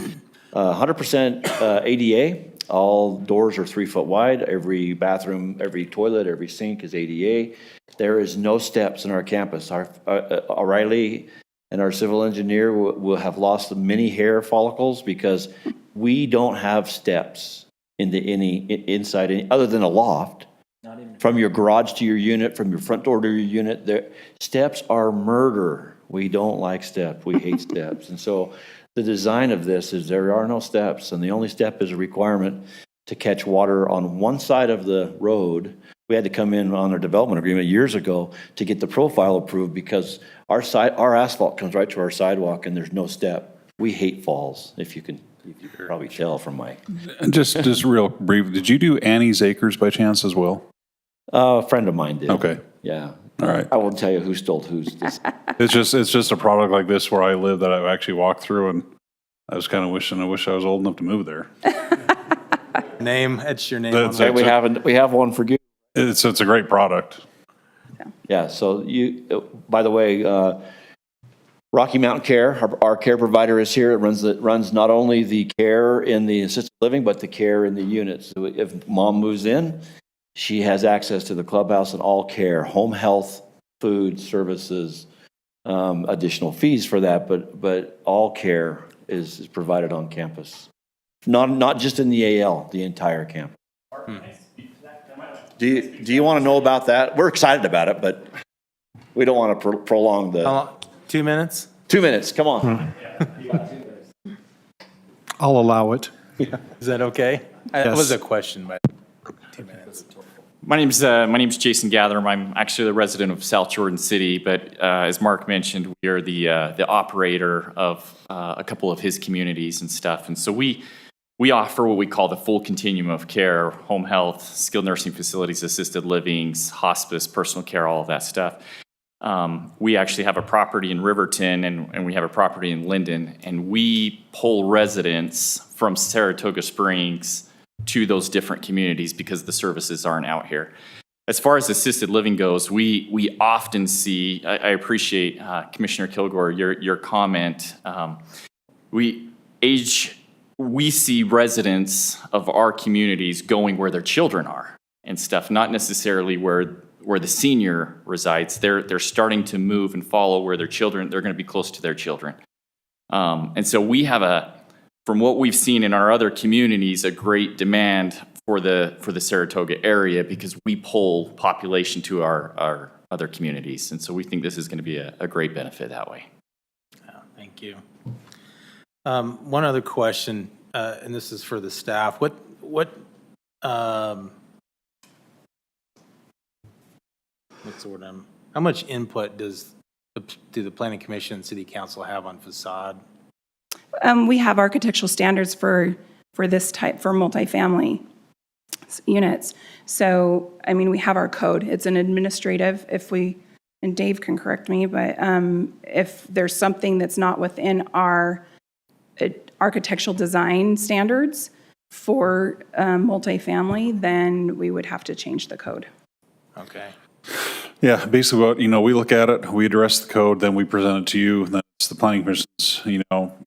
100% ADA. All doors are 3 foot wide. Every bathroom, every toilet, every sink is ADA. There is no steps in our campus. Our O'Reilly and our civil engineer will have lost many hair follicles because we don't have steps inside other than a loft. From your garage to your unit, from your front door to your unit, steps are murder. We don't like steps. We hate steps. And so the design of this is there are no steps, and the only step is a requirement to catch water on one side of the road. We had to come in on our development agreement years ago to get the profile approved because our asphalt comes right to our sidewalk and there's no step. We hate falls, if you can probably tell from my. And just real brief, did you do Annie's Acres by chance as well? A friend of mine did. Okay. Yeah. All right. I won't tell you who stole whose. It's just a product like this where I live that I've actually walked through, and I was kind of wishing I was old enough to move there. Name, it's your name That's on it. We have one for you. It's a great product. Yeah, so by the way, Rocky Mountain Care, our care provider is here. It runs not only the care in the assisted living, but the care in the units. So if mom moves in, she has access to the clubhouse and all care, home health, food, services, additional fees for that, but all care is provided on campus. Not just in the AL, the entire campus. Do you want to know about that? We're excited about it, but we don't want to prolong the. How long? 2 minutes? 2 minutes, come on. I'll allow it. Is that okay? That Yes. was a question, but 2 minutes. My name's Jason Gatherum. I'm actually the resident of South Jordan City, but as Mark mentioned, we are the operator of a couple of his communities and stuff. And so we offer what we call the full continuum of care: home health, skilled nursing facilities, assisted livings, hospice, personal care, all of that stuff. We actually have a property in Riverton and we have a property in Linden, and we pull residents from Saratoga Springs to those different communities because the services aren't out here. As far as assisted living goes, we often see, I appreciate Commissioner Kilgore, your comment. We see residents of our communities going where their children are and stuff, not necessarily where the senior resides. They're starting to move and follow where they're going to be close to their children. And so we have from what we've seen in our other communities, a great demand for the Saratoga area because we pull population to our other communities. And so we think this is going to be a great benefit that way. Thank you. One other question, and this is for the staff. What's the word? How much input do the Planning Commission and City Council have on facade? We have architectural standards for this type, for multifamily units. So, I mean, we have our code. It's an administrative, and Dave can correct me, but if there's something that's not within our architectural design standards for multifamily, then we would have to change the code. Okay. Yeah, basically what, we look at it, we address the code, then we present it to you, and then it's the planning commission's,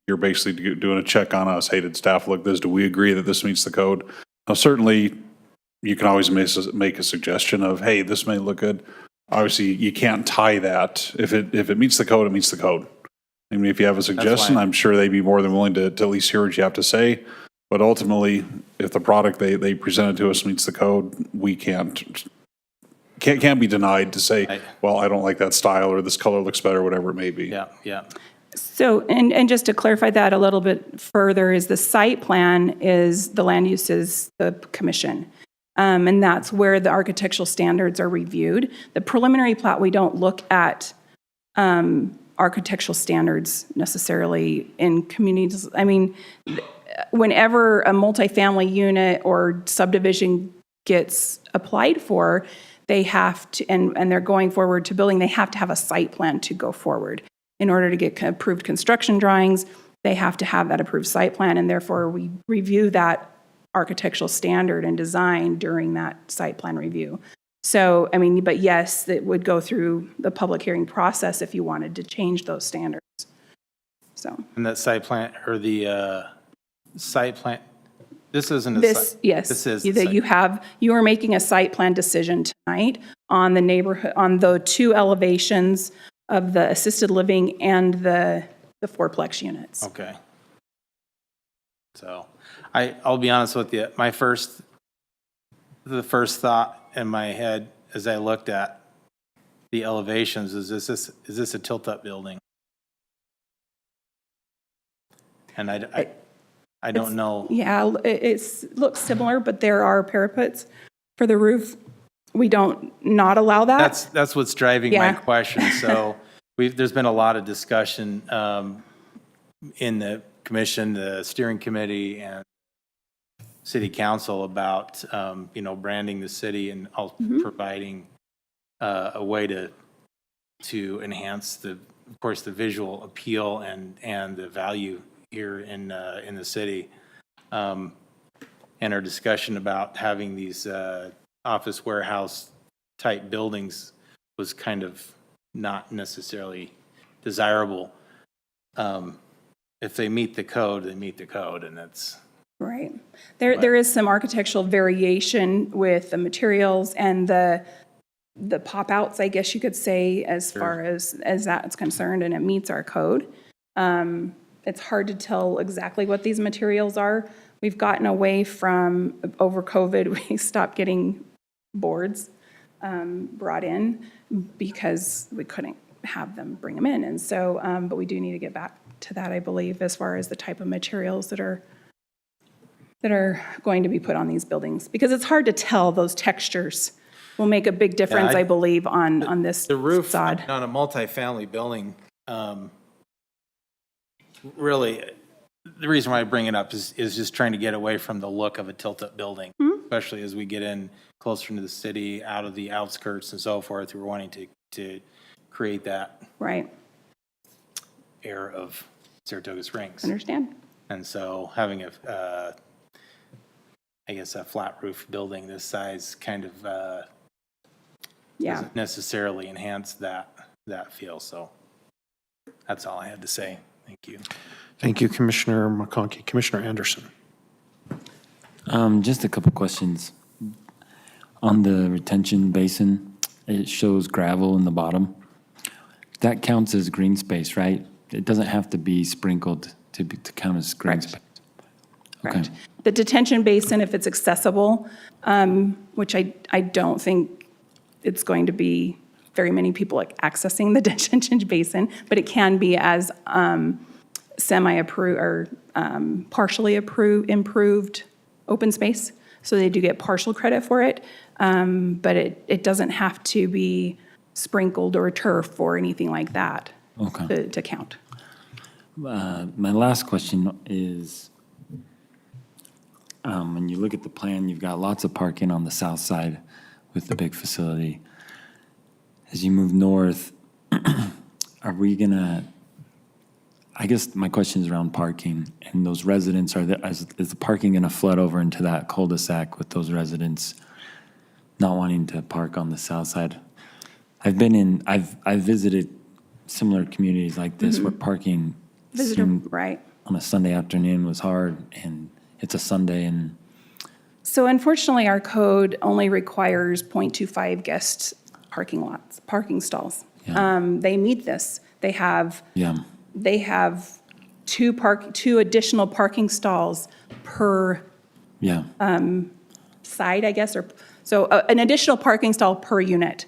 you're basically doing a check on us. Hey, did staff look this? Do we agree that this meets the code? Now, certainly, you can always make a suggestion of, hey, this may look good. Obviously, you can't tie that. If it meets the code, it meets the code. I mean, if you have a suggestion, I'm sure they'd be more than willing to at least hear what you have to say. But ultimately, if the product they presented to us meets the code, we can't can't be denied to say, well, I don't like that style, or this color looks better, whatever it may be. Yeah, yeah. So, and just to clarify that a little bit further, is the site plan is, the land use is the commission. And that's where the architectural standards are reviewed. The preliminary plat, we don't look at architectural standards necessarily in communities. I mean, whenever a multifamily unit or subdivision gets applied for, they have to, and they're going forward to building, they have to have a site plan to go forward. In order to get approved construction drawings, they have to have that approved site plan, and therefore we review that architectural standard and design during that site plan review. So, I mean, but yes, it would go through the public hearing process if you wanted to change those standards. So. And that site plan, or the site plan, this isn't a This, site. yes. This is. That you are making a site plan decision tonight on the neighborhood, on the two elevations of the assisted living and the fourplex units. Okay. So, I'll be honest with you, the first thought in my head as I looked at the elevations is this a tilt-up building? And I don't know. Yeah, it looks similar, but there are parapets for the roof. We don't not allow that. That's what's driving my Yeah. question. So there's been a lot of discussion in the commission, the steering committee, and city council about, branding the city and also providing a way to enhance of course, the visual appeal and the value here in the city. And our discussion about having these office warehouse type buildings was kind of not necessarily desirable. If they meet the code, they meet the code, and that's. Right. There is some architectural variation with the materials and the pop-outs, I guess you could say, as far as that's concerned, and it meets our code. It's hard to tell exactly what these materials are. We've gotten away from, over COVID, we stopped getting boards brought in because we couldn't have them bring them in. And so, but we do need to get back to that, I believe, as far as the type of materials that are going to be put on these buildings. Because it's hard to tell, those textures will make a big difference, I believe, on this The roof facade. on a multifamily building, really, the reason why I bring it up is just trying to get away from the look of a tilt-up building, especially as we get in closer to the city, out of the outskirts and so forth. We're wanting to create that Right, air of Saratoga Springs. understand. And so having a flat roof building this size kind of Yeah. doesn't necessarily enhance that feel. So that's all I had to say. Thank you. Thank you, Commissioner McConkey. Commissioner Anderson. Just a couple questions. On the retention basin, it shows gravel in the bottom. That counts as green space, right? It doesn't have to be sprinkled to count as green Correct. space. Correct. The detention basin, if it's accessible, which I don't think it's going to be very many people accessing the detention basin, but it can be as semi-approved or partially improved open space. So they do get partial credit for it, but it doesn't have to be sprinkled or turf or anything like that to count. My last question is, when you look at the plan, you've got lots of parking on the south side with the big facility. As you move north, are we gonna, I guess my question is around parking and those residents, is the parking gonna flood over into that cul-de-sac with those residents not wanting to park on the south side? I've visited similar communities like this where parking seemed Right. on a Sunday afternoon was hard, and it's a Sunday, and So unfortunately, our code only requires 0.25 guest parking stalls. They meet this. They have two additional parking stalls per side, I guess, or So an additional parking stall per unit.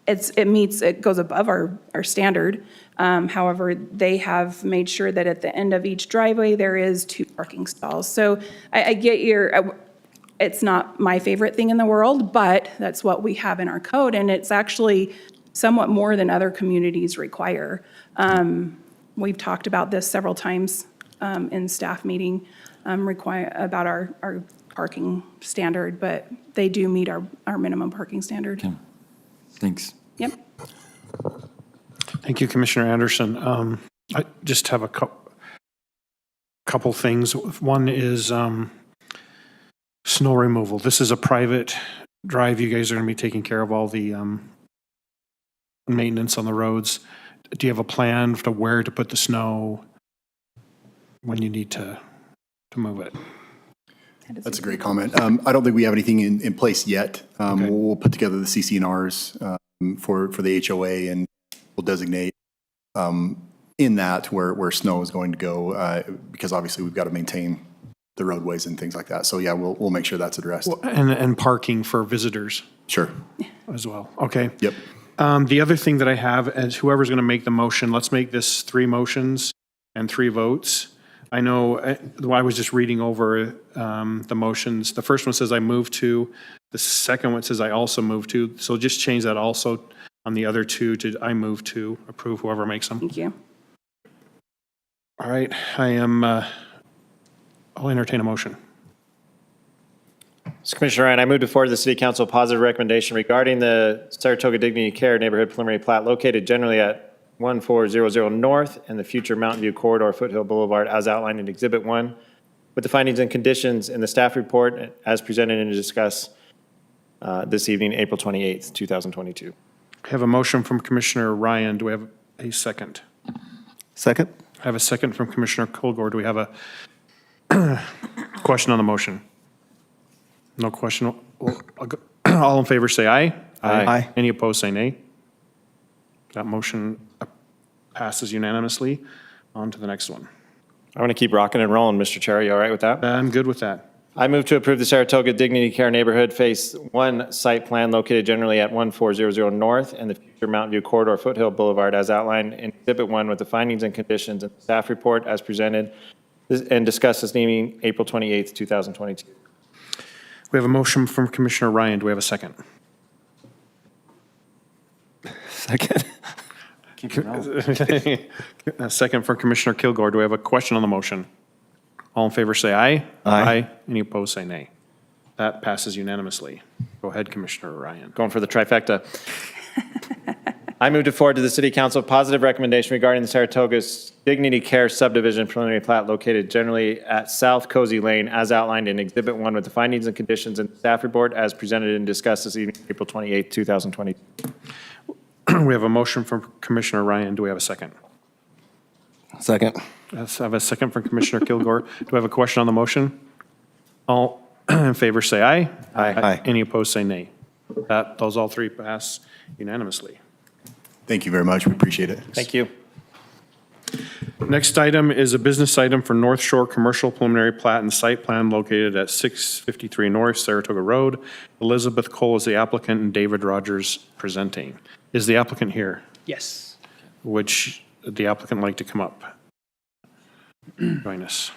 It goes above our standard. However, they have made sure that at the end of each driveway, there is 2 parking stalls. So I get it's not my favorite thing in the world, but that's what we have in our code, and it's actually somewhat more than other communities require. We've talked about this several times in staff meeting about our parking standard, but they do meet our minimum parking standard. Thanks. Yep. Thank you, Commissioner Anderson. I just have a couple things. One is snow removal. This is a private drive. You guys are going to be taking care of all the maintenance on the roads. Do you have a plan for where to put the snow when you need to move it? That's a great comment. I don't think we have anything in place yet. We'll put together the CC&Rs for the HOA, and we'll designate in that where snow is going to go, because obviously we've got to maintain the roadways and things like that. So yeah, we'll make sure that's addressed. And parking for visitors Sure. as well. Okay. Yep. The other thing that I have is whoever's going to make the motion, let's make this 3 motions and 3 votes. I know, I was just reading over the motions. The first one says I move to. The second one says I also move to. So just change that also on the other 2 to I move to approve, whoever makes them. Thank you. All right, I'll entertain a motion. So Commissioner Ryan, I move to forward to the City Council a positive recommendation regarding the Saratoga Dignity Care Neighborhood Preliminary Plat located generally at 1400 North and the future Mountain View Corridor Foothill Boulevard as outlined in Exhibit 1, with the findings and conditions in the staff report as presented and discussed this evening, April 28th, 2022. I have a motion from Commissioner Ryan. Do we have a second? Second? I have a second from Commissioner Kilgore. Do we have a question on the motion? No question. All in favor say aye. Aye. Any opposed say nay. That motion passes unanimously. On to the next one. I'm going to keep rocking and rolling, Mr. Chair. Are you all right with that? I'm good with that. I move to approve the Saratoga Dignity Care Neighborhood Phase 1 site plan located generally at 1400 North and the future Mountain View Corridor Foothill Boulevard as outlined in Exhibit 1 with the findings and conditions in the staff report as presented and discussed this evening, April 28th, 2022. We have a motion from Commissioner Ryan. Do we have a second? Second. A second from Commissioner Kilgore. Do we have a question on the motion? All in favor say aye. Aye. Any opposed say nay. That passes unanimously. Go ahead, Commissioner Ryan. Going for the trifecta. I move to forward to the City Council a positive recommendation regarding the Saratoga's Dignity Care Subdivision Preliminary Plat located generally at South Cozy Lane as outlined in Exhibit 1 with the findings and conditions in the staff report as presented and discussed this evening, April 28th, 2022. We have a motion from Commissioner Ryan. Do we have a second? Second. Yes, I have a second from Commissioner Kilgore. Do we have a question on the motion? All in favor say aye. Aye. Any opposed say nay. Those all 3 pass unanimously. Thank you very much. We appreciate it. Thank you. Next item is a business item for North Shore Commercial Preliminary Plat and Site Plan located at 653 North Saratoga Road. Elizabeth Cole is the applicant and David Rogers presenting. Is the applicant here? Yes. Would the applicant like to come up? Join us.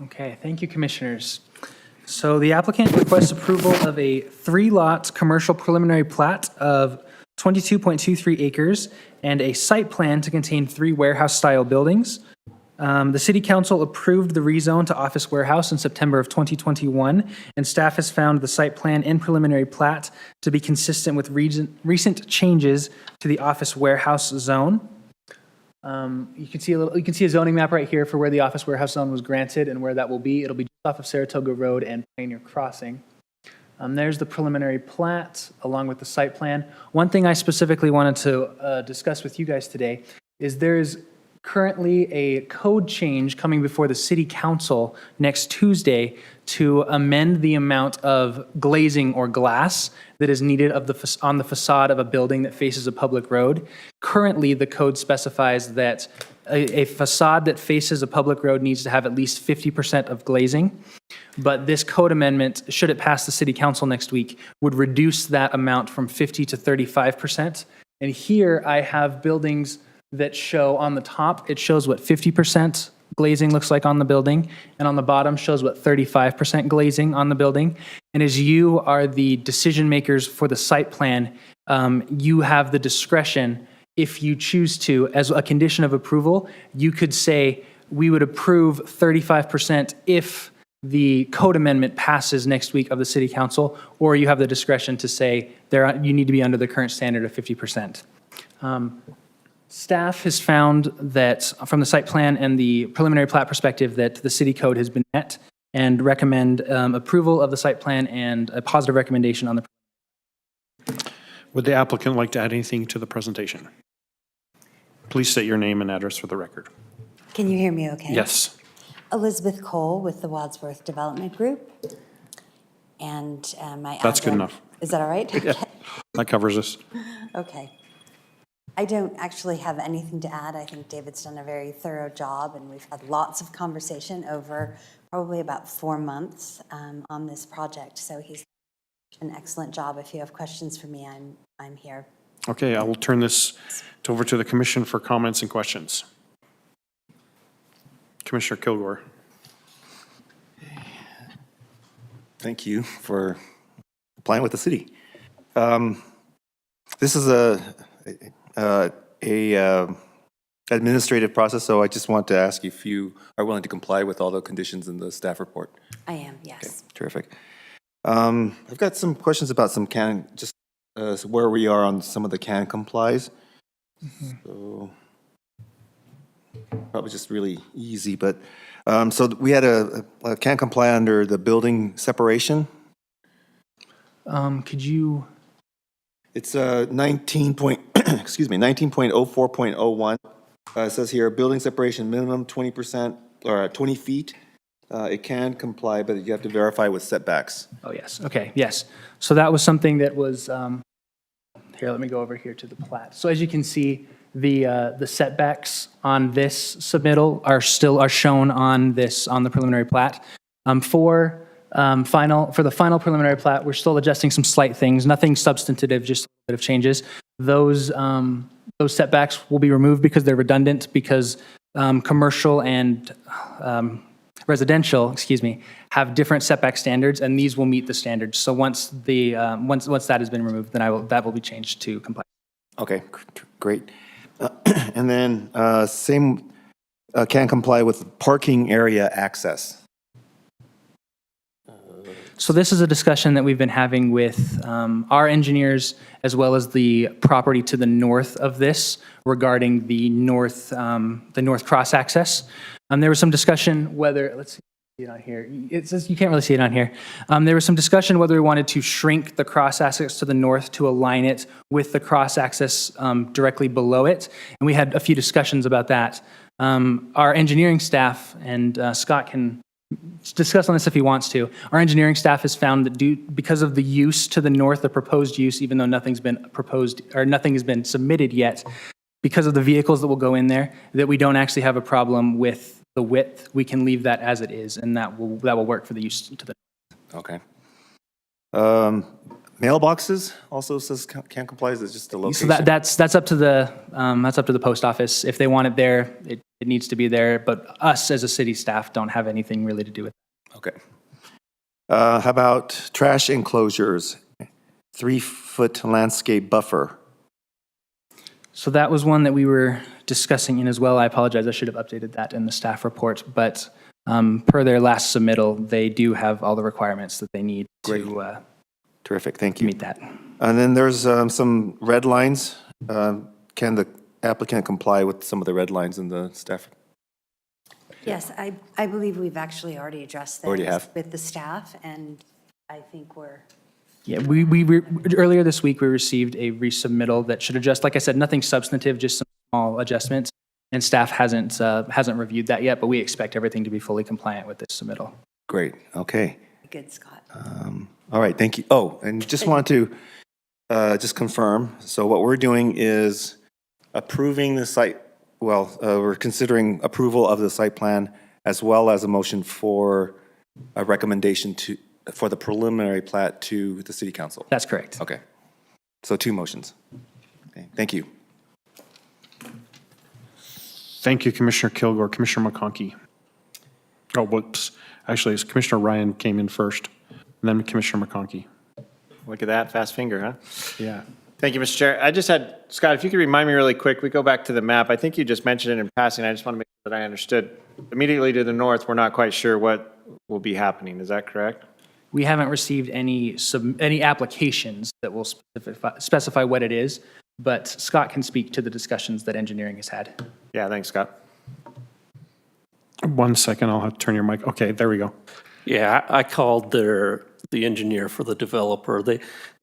Okay, thank you, Commissioners. So the applicant requests approval of a 3-lot commercial preliminary plat of 22.23 acres and a site plan to contain 3 warehouse-style buildings. The City Council approved the rezone to office warehouse in September of 2021, and staff has found the site plan and preliminary plat to be consistent with recent changes to the office warehouse zone. You can see a zoning map right here for where the office warehouse zone was granted and where that will be. It'll be just off of Saratoga Road and Pioneer Crossing. There's the preliminary plat along with the site plan. One thing I specifically wanted to discuss with you guys today is there's currently a code change coming before the city council next Tuesday to amend the amount of glazing or glass that is needed on the facade of a building that faces a public road. Currently, the code specifies that a facade that faces a public road needs to have at least 50% of glazing. But this code amendment, should it pass the city council next week, would reduce that amount from 50 to 35%. And here I have buildings that show on the top, it shows what 50% glazing looks like on the building, and on the bottom shows what 35% glazing on the building. And as you are the decision makers for the site plan, you have the discretion, if you choose to, as a condition of approval, you could say, we would approve 35% if the code amendment passes next week of the city council, or you have the discretion to say you need to be under the current standard of 50%. Staff has found that from the site plan and the preliminary plat perspective that the city code has been met, and recommend approval of the site plan and a positive recommendation on the. Would the applicant like to add anything to the presentation? Please state your name and address for the record. Can you hear me okay? Yes. Elizabeth Cole with the Wadsworth Development Group. And my That's good address- enough. Is that all right? Yeah, that covers us. Okay. I don't actually have anything to add. I think David's done a very thorough job, and we've had lots of conversation over probably about 4 months on this project. So he's done an excellent job. If you have questions for me, I'm here. Okay, I will turn this over to the commission for comments and questions. Commissioner Kilgore. Thank you for applying with the city. This is a administrative process, so I just want to ask if you are willing to comply with all the conditions in the staff report. I am, yes. Okay, terrific. I've got some questions about some where we are on some of the can complies. So probably just really easy, but so we had a can comply under the building separation. Could you? It's 19.04.01. It says here, building separation minimum 20% or 20 feet. It can comply, but you have to verify with setbacks. Oh, yes. Okay, yes. So that was something that was, here, let me go over here to the plat. So as you can see, the setbacks on this submittal are shown on the preliminary plat. For the final preliminary plat, we're still adjusting some slight things, nothing substantive, just a bit of changes. Those setbacks will be removed because they're redundant, because commercial and residential, have different setback standards, and these will meet the standards. So once that has been removed, then that will be changed to comply. Okay, great. And then same can comply with parking area access. So this is a discussion that we've been having with our engineers, as well as the property to the north of this, regarding the north cross access. There was some discussion whether, let's see it on here. It says you can't really see it on here. There was some discussion whether we wanted to shrink the cross access to the north to align it with the cross access directly below it, and we had a few discussions about that. Our engineering staff, and Scott can discuss on this if he wants to. Our engineering staff has found that because of the use to the north, the proposed use, even though nothing's been proposed or nothing has been submitted yet, because of the vehicles that will go in there, that we don't actually have a problem with the width. We can leave that as it is, and that will work for the use to the north. Okay. Mailboxes also says can comply. Is it just the location? So that's up to the post office. If they want it there, it needs to be there. But us as a city staff don't have anything really to do with it. Okay. How about trash enclosures? 3-foot landscape buffer. So that was one that we were discussing in as well. I apologize. I should have updated that in the staff report. But per their last submittal, they do have all the requirements that they need to. Terrific, thank you. Meet that. And then there's some red lines. Can the applicant comply with some of the red lines in the staff? Yes, I believe we've actually already addressed that Already have? with the staff, and I think we're. Yeah, earlier this week, we received a resubmittal that should adjust, like I said, nothing substantive, just some small adjustments. and staff hasn't reviewed that yet, but we expect everything to be fully compliant with this submittal. Great, okay. Good, Scott. All right, thank you. Oh, and just wanted to just confirm, so what we're doing is approving the site, we're considering approval of the site plan as well as a motion for a recommendation for the preliminary plat to the city council. That's correct. Okay, so 2 motions. Okay, thank you. Thank you, Commissioner Kilgore. Commissioner McConkey. Oh, whoops. Actually, it's Commissioner Ryan came in first, and then Commissioner McConkey. Look at that, fast finger, huh? Yeah. Thank you, Mr. Chair. I just had, Scott, if you could remind me really quick, we go back to the map. I think you just mentioned it in passing. I just want to make sure that I understood. Immediately to the north, we're not quite sure what will be happening. Is that correct? We haven't received any applications that will specify what it is, but Scott can speak to the discussions that engineering has had. Yeah, thanks, Scott. 1 second, I'll have to turn your mic. Okay, there we go. Yeah, I called the engineer for the developer. They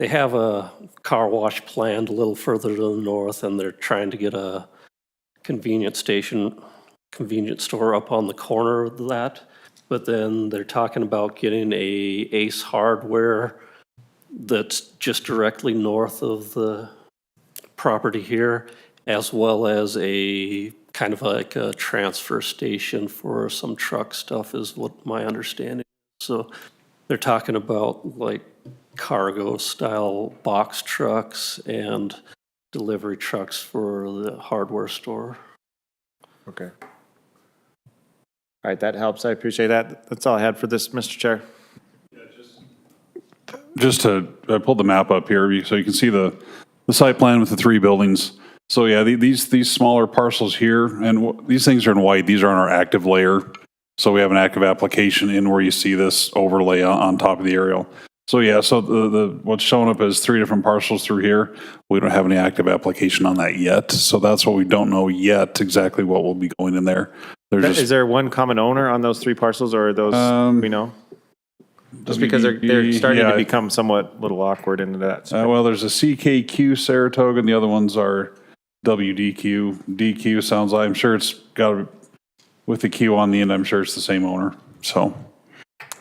have a car wash planned a little further to the north, and they're trying to get a convenience store up on the corner of that. But then they're talking about getting a Ace Hardware that's just directly north of the property here, as well as a kind of like a transfer station for some truck stuff is what my understanding is. So they're talking about like cargo style box trucks and delivery trucks for the hardware store. Okay. All right, that helps. I appreciate that. That's all I had for this, Mr. Chair. I pulled the map up here so you can see the site plan with the 3 buildings. So yeah, these smaller parcels here, and these things are in white, these are on our active layer. So we have an active application in where you see this overlay on top of the aerial. So yeah, so what's showing up as 3 different parcels through here. We don't have any active application on that yet. So that's what we don't know yet, exactly what will be going in there. Is there one common owner on those 3 parcels, or are those, we know? Just because they're starting to become somewhat little awkward into that. Well, there's a CKQ Saratoga, and the other ones are WDQ. DQ sounds like, I'm sure it's got with the Q on the end, I'm sure it's the same owner. So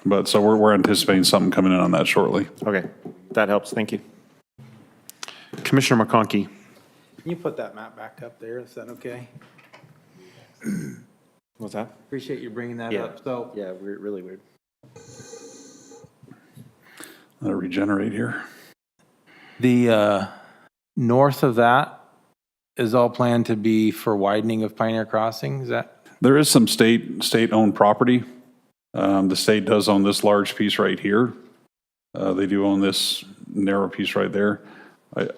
we're anticipating something coming in on that shortly. Okay, that helps. Thank you. Commissioner McConkey. Can you put that map back up there? Is that okay? What's that? Appreciate you bringing that up. So Yeah, really weird. Let it regenerate here. the north of that is all planned to be for widening of Pioneer Crossing, is that? There is some state-owned property. The state does own this large piece right here. They do own this narrow piece right there.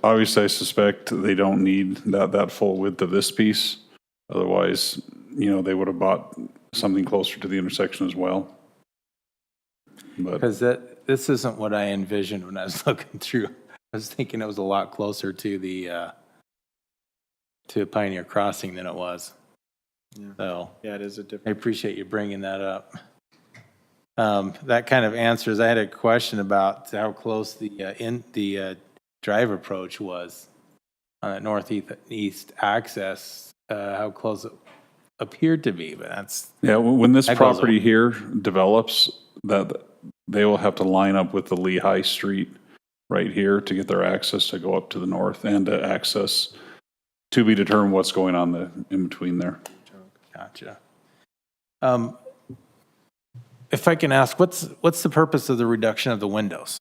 Obviously, I suspect they don't need that full width of this piece. Otherwise, they would have bought something closer to the intersection as well. Because this isn't what I envisioned when I was looking through. I was thinking it was a lot closer to the to Pioneer Crossing than it was. So yeah, it is a different. I appreciate you bringing that up. That kind of answers. I had a question about how close the drive approach was on that northeast access. How close it appeared to be, but that's When this property here develops, that they will have to line up with the Lehigh Street right here to get their access to go up to the north and to access to be determined what's going on in between there. Gotcha. If I can ask, what's the purpose of the reduction of the windows?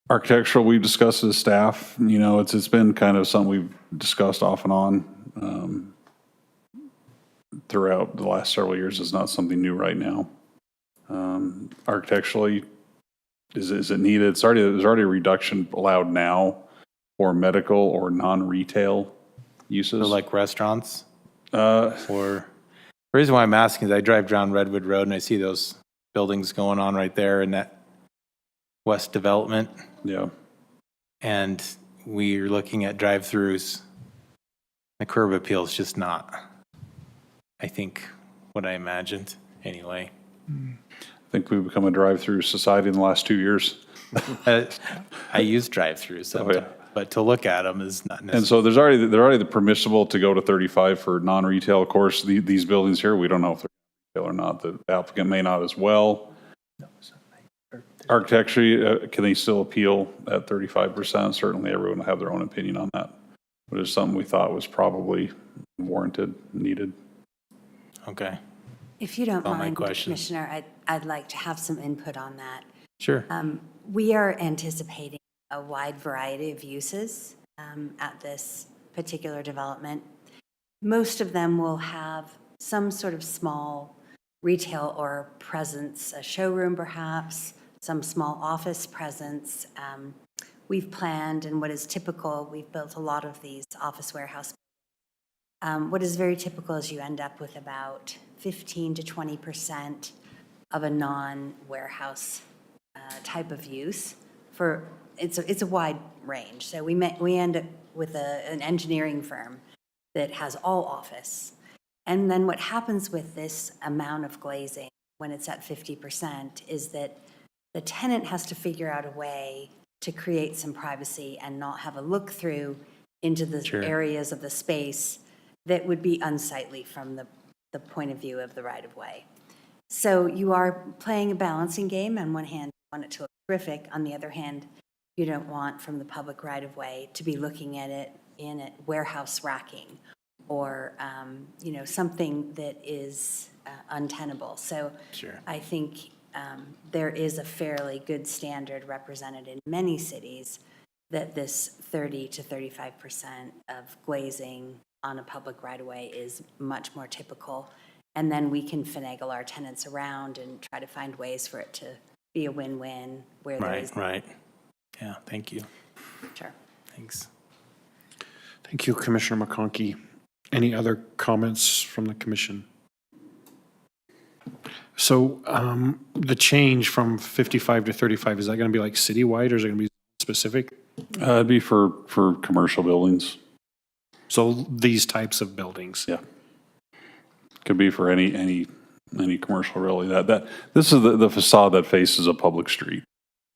Architectural, we've discussed as staff, it's been kind of something we've discussed off and on throughout the last several years. It's not something new right now. Architecturally, is it needed? There's already a reduction allowed now for medical or non-retail uses. So like restaurants? Or the reason why I'm asking is I drive down Redwood Road and I see those buildings going on right there in that west development. Yeah. And we're looking at drive-throughs. The curb appeal is just not, I think, what I imagined anyway. I think we've become a drive-through society in the last 2 years. I use drive-throughs sometimes. but to look at them is not necessary. And so they're already permissible to go to 35 for non-retail. Of course, these buildings here, we don't know if they're retail or not. The applicant may not as well. Architecture, can they still appeal at 35%? Certainly everyone will have their own opinion on that. But it's something we thought was probably warranted, needed. Okay, If you don't all my mind, questions. Commissioner, I'd like to have some input on that. Sure. We are anticipating a wide variety of uses at this particular development. Most of them will have some sort of small retail or presence, a showroom perhaps, some small office presence. We've planned, and what is typical, we've built a lot of these office warehouse. What is very typical is you end up with about 15 to 20% of a non-warehouse type of use. It's a wide range. So we end up with an engineering firm that has all office. And then what happens with this amount of glazing when it's at 50% is that the tenant has to figure out a way to create some privacy and not have a look through into the areas of the space that would be unsightly from the point of view of the right-of-way. So you are playing a balancing game. On one hand, you want it to look terrific. On the other hand, you don't want from the public right-of-way to be looking at it in a warehouse racking or something that is untenable. So I think there is a fairly good standard represented in many cities that this 30 to 35% of glazing on a public right-of-way is much more typical. And then we can finagle our tenants around and try to find ways for it to be a win-win where there is. Right. Yeah, thank you. Sure. Thanks. Thank you, Commissioner McConkey. Any other comments from the commission? So the change from 55 to 35, is that going to be like citywide or is it going to be specific? It'd be for commercial buildings. So these types of buildings? Yeah. Could be for any commercial really. This is the facade that faces a public street.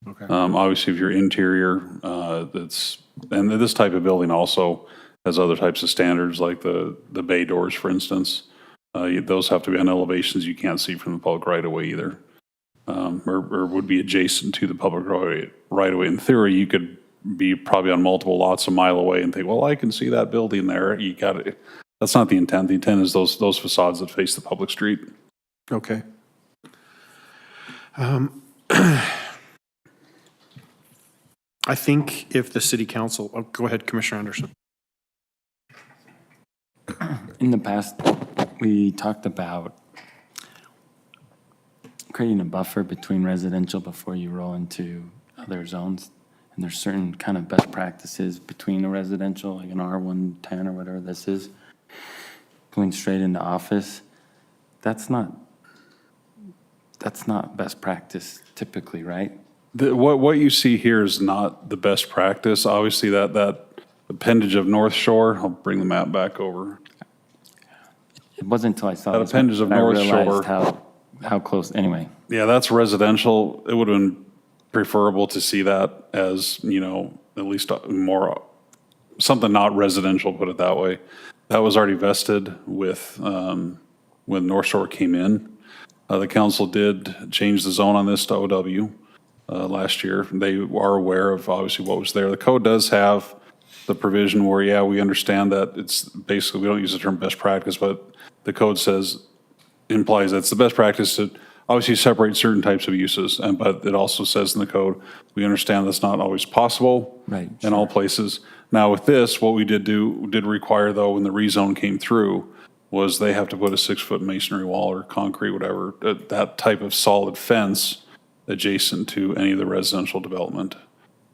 Okay. Obviously, if you're interior, and this type of building also has other types of standards, like the bay doors, for instance. Those have to be on elevations you can't see from the public right-of-way either, or would be adjacent to the public right-of-way. In theory, you could be probably on multiple lots a mile away and think, well, I can see that building there. You got it. That's not the intent. The intent is those facades that face the public street. Okay. I think if the city council, go ahead, Commissioner Anderson. In the past, we talked about creating a buffer between residential before you roll into other zones. And there's certain kind of best practices between the residential, like an R110 or whatever this is, going straight into office. That's not best practice typically, right? What you see here is not the best practice. Obviously, that appendage of North Shore, I'll bring the map back over. It wasn't until I saw That this appendage of that I North realized Shore. how close, anyway. Yeah, that's residential. It would have been preferable to see that as, at least more, something not residential, put it that way. That was already vested with, when North Shore came in. The council did change the zone on this to OW last year. They are aware of obviously what was there. The code does have the provision where, yeah, we understand that it's basically, we don't use the term best practice, but the code implies that's the best practice to obviously separate certain types of uses. But it also says in the code, we understand that's not always possible in all places. Now with this, what we did require though, when the rezone came through, was they have to put a 6-foot masonry wall or concrete, whatever, that type of solid fence adjacent to any of the residential development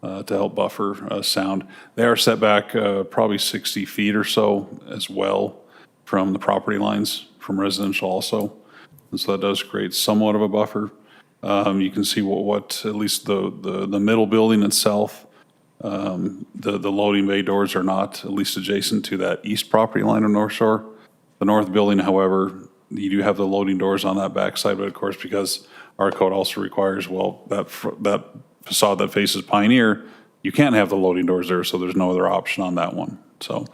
to help buffer sound. They are set back probably 60 feet or so as well from the property lines from residential also. And so that does create somewhat of a buffer. You can see what at least the middle building itself, the loading bay doors are not at least adjacent to that east property line of North Shore. The north building, however, you do have the loading doors on that backside, but of course, because our code also requires, well, that facade that faces Pioneer you can't have the loading doors there, so there's no other option on that one. So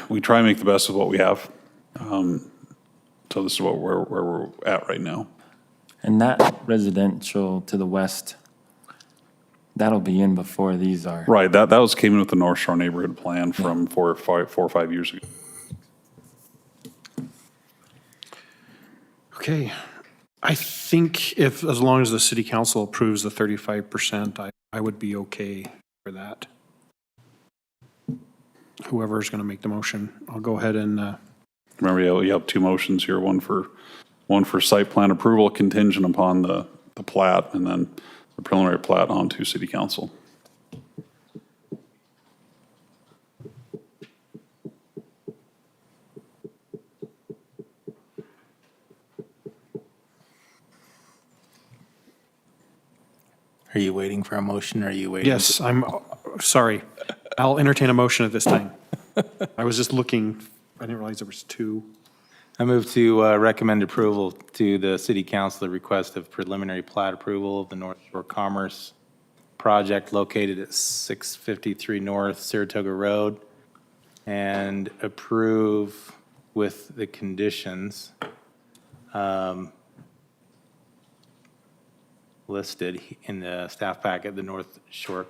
we try and make the best of what we have. So this is where we're at right now. And that residential to the west, that'll be in before these are. Right, that came in with the North Shore Neighborhood Plan from 4 or 5 years ago. Okay. I think as long as the city council approves the 35%, I would be okay for that. Whoever's going to make the motion, I'll go ahead and, Remember, you have two motions here, one for site plan approval contingent upon the plat, and then the preliminary plat onto city council. Are you waiting for a motion, or are you waiting? yes, I'm sorry. I'll entertain a motion at this time. I was just looking, I didn't realize there was two. I move to recommend approval to the city council, the request of preliminary plat approval of the North Shore Commerce project located at 653 North Saratoga Road, and approve with the conditions listed in the staff packet, the North Shore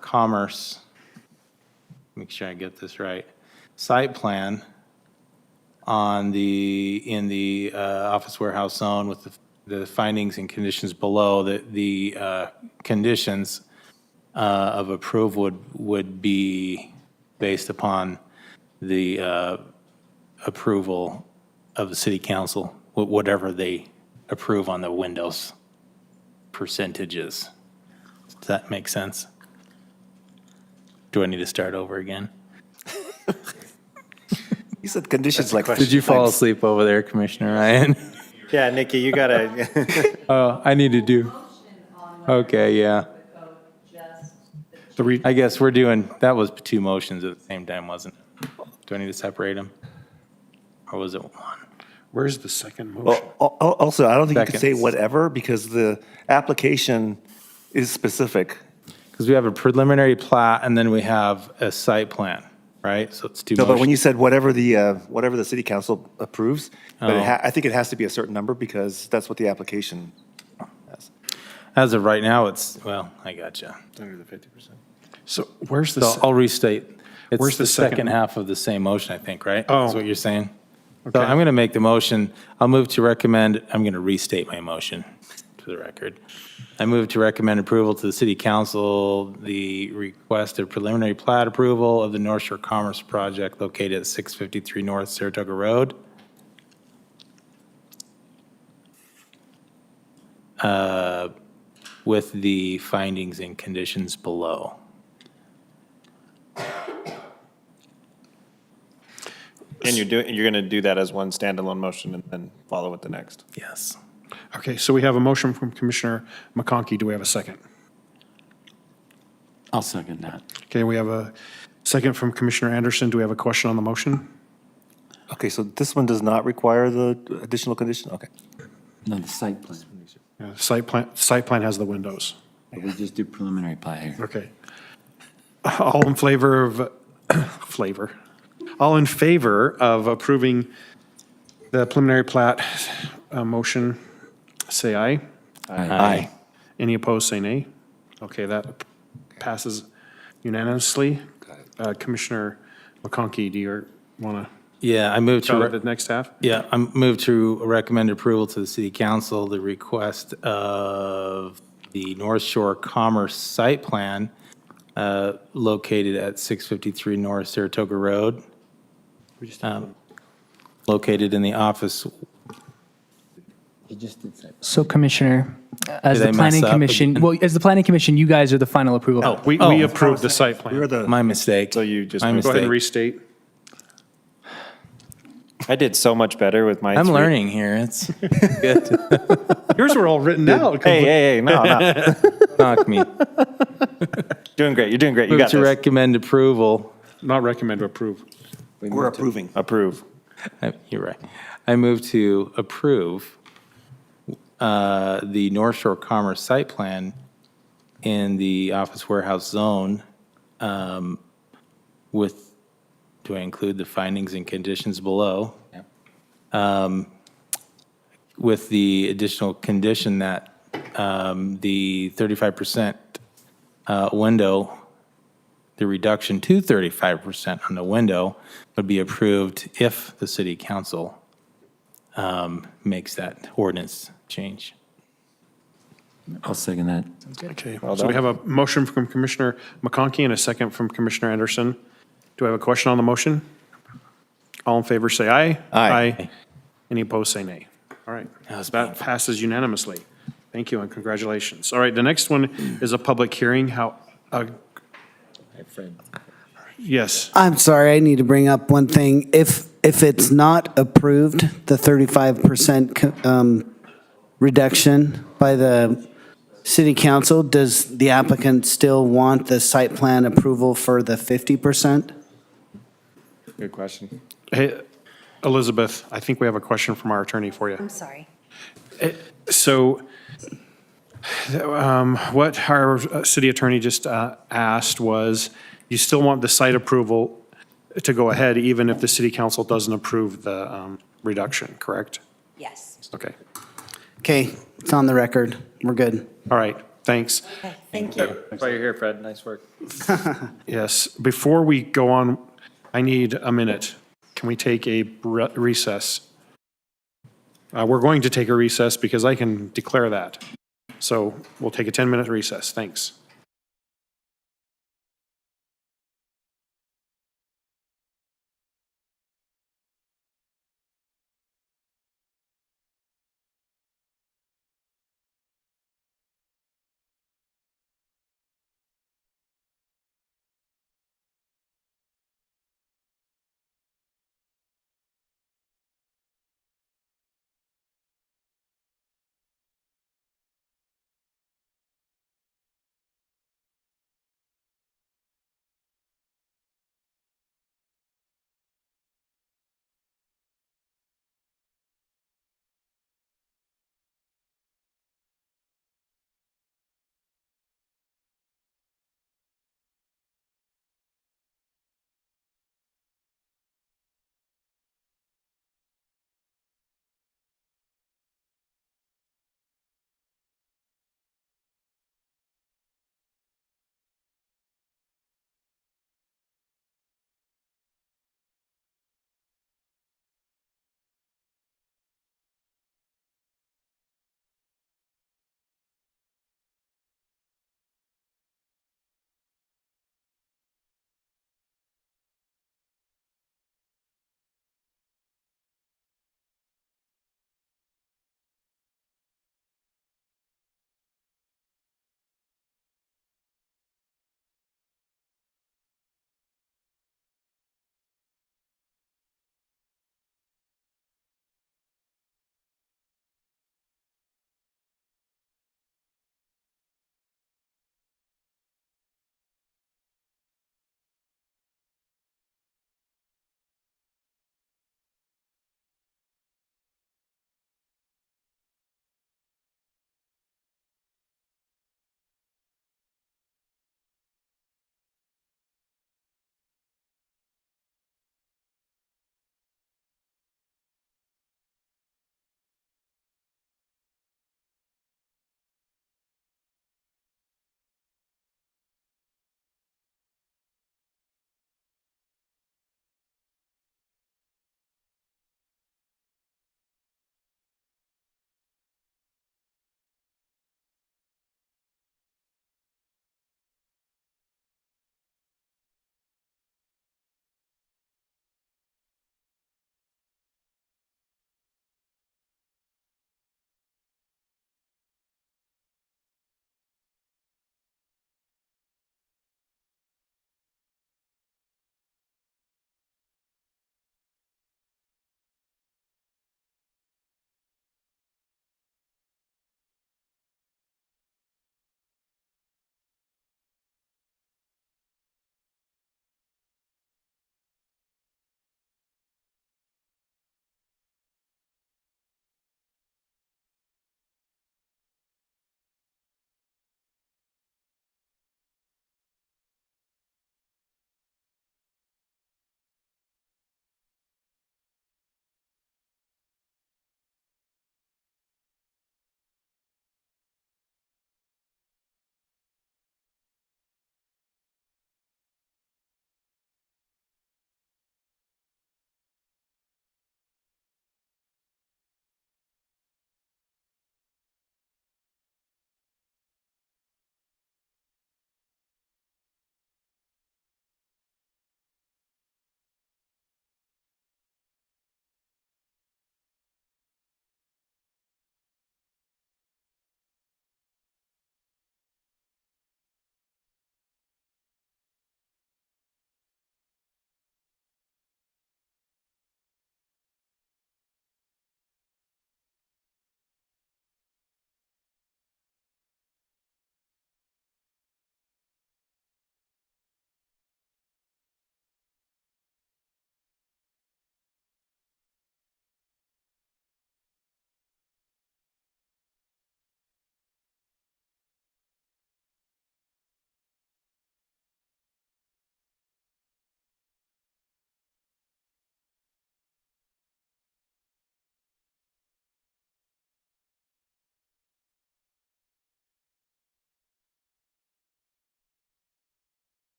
Commerce, make sure I get this right, site plan in the office warehouse zone with the findings and conditions below. The conditions of approval would be based upon the approval of the city council, whatever they approve on the windows percentages. Does that make sense? Do I need to start over again? You said conditions like. Did you fall asleep over there, Commissioner Ryan? Yeah, Nikki, you gotta, Oh, I need to do. Okay, yeah. I guess we're doing, that was two motions at the same time, wasn't it? Do I need to separate them? Or was it one? Where's the second motion? Also, I don't think you could say Seconds. whatever, because the application is specific. Because we have a preliminary plat and then we have a site plan, right? So it's two No, but when motions. you said whatever the city council approves, but Oh. I think it has to be a certain number, because that's what the application has. As of right now, it's, well, I gotcha. Under the 50%. So where's the, So I'll restate. Where's It's the the second? second half of the same motion, I think, right? Oh. That's what you're saying? So Okay. I'm going to make the motion. I'll move to recommend, I'm going to restate my motion for the record. I move to recommend approval to the city council, the request of preliminary plat approval of the North Shore Commerce Project located at 653 North Saratoga Road. With the findings and conditions below. and you're gonna do that as one standalone motion and then follow with the next. Yes. okay, so we have a motion from Commissioner McConkey. Do we have a second? I'll second that. Okay, we have a second from Commissioner Anderson. Do we have a question on the motion? Okay, so this one does not require the additional condition? Okay. No, the site plan. Yeah, Site plan has the windows. We just do preliminary plat here. Okay. All in favor of, all in favor of approving the preliminary plat motion, say aye. Aye. Any opposed, say nay. Okay, that passes unanimously. Commissioner McConkey, do you want to Yeah, I move tell to. the next half? Yeah, I move to recommend approval to the city council, the request of the North Shore Commerce Site Plan located at 653 North Saratoga Road, located in the office. So Commissioner, as Did I the mess planning up commission, again? well, as the planning commission, you guys are the final approval. Oh, We approved the site We were plan. the, My mistake. So you just, My Go ahead and mistake. restate. I did so much better with my. I'm three- learning here. It's good. Yours were all written out. Hey, no, no. Knock me. Doing great, you're doing great, you Move got to this. recommend approval. Not recommend to approve. we're approving. Approve. You're right. I move to approve the North Shore Commerce Site Plan in the office warehouse zone with, do I include the findings and conditions below? With the additional condition that the 35% window, the reduction to 35% on the window would be approved if the city council makes that ordinance change. I'll second that. Okay, so we have a motion from Commissioner McConkey and a second from Commissioner Anderson. Do I have a question on the motion? All in favor, say aye. Aye. Any opposed, say nay. All right, that passes unanimously. Thank you and congratulations. All right, the next one is a public hearing. Yes, I'm sorry, I need to bring up one thing. If it's not approved, the 35% reduction by the city council, does the applicant still want the site plan approval for the 50%? Good question. hey, Elizabeth, I think we have a question from our attorney for you. I'm sorry. So what our city attorney just asked was, you still want the site approval to go ahead even if the city council doesn't approve the reduction, correct? Yes. Okay. Okay, it's on the record. We're good. All right, thanks. Okay, thank you. That's why you're here, Fred. Nice work. Yes, before we go on, I need a minute. Can we take a recess? We're going to take a recess because I can declare that. So we'll take a 10-minute recess. Thanks.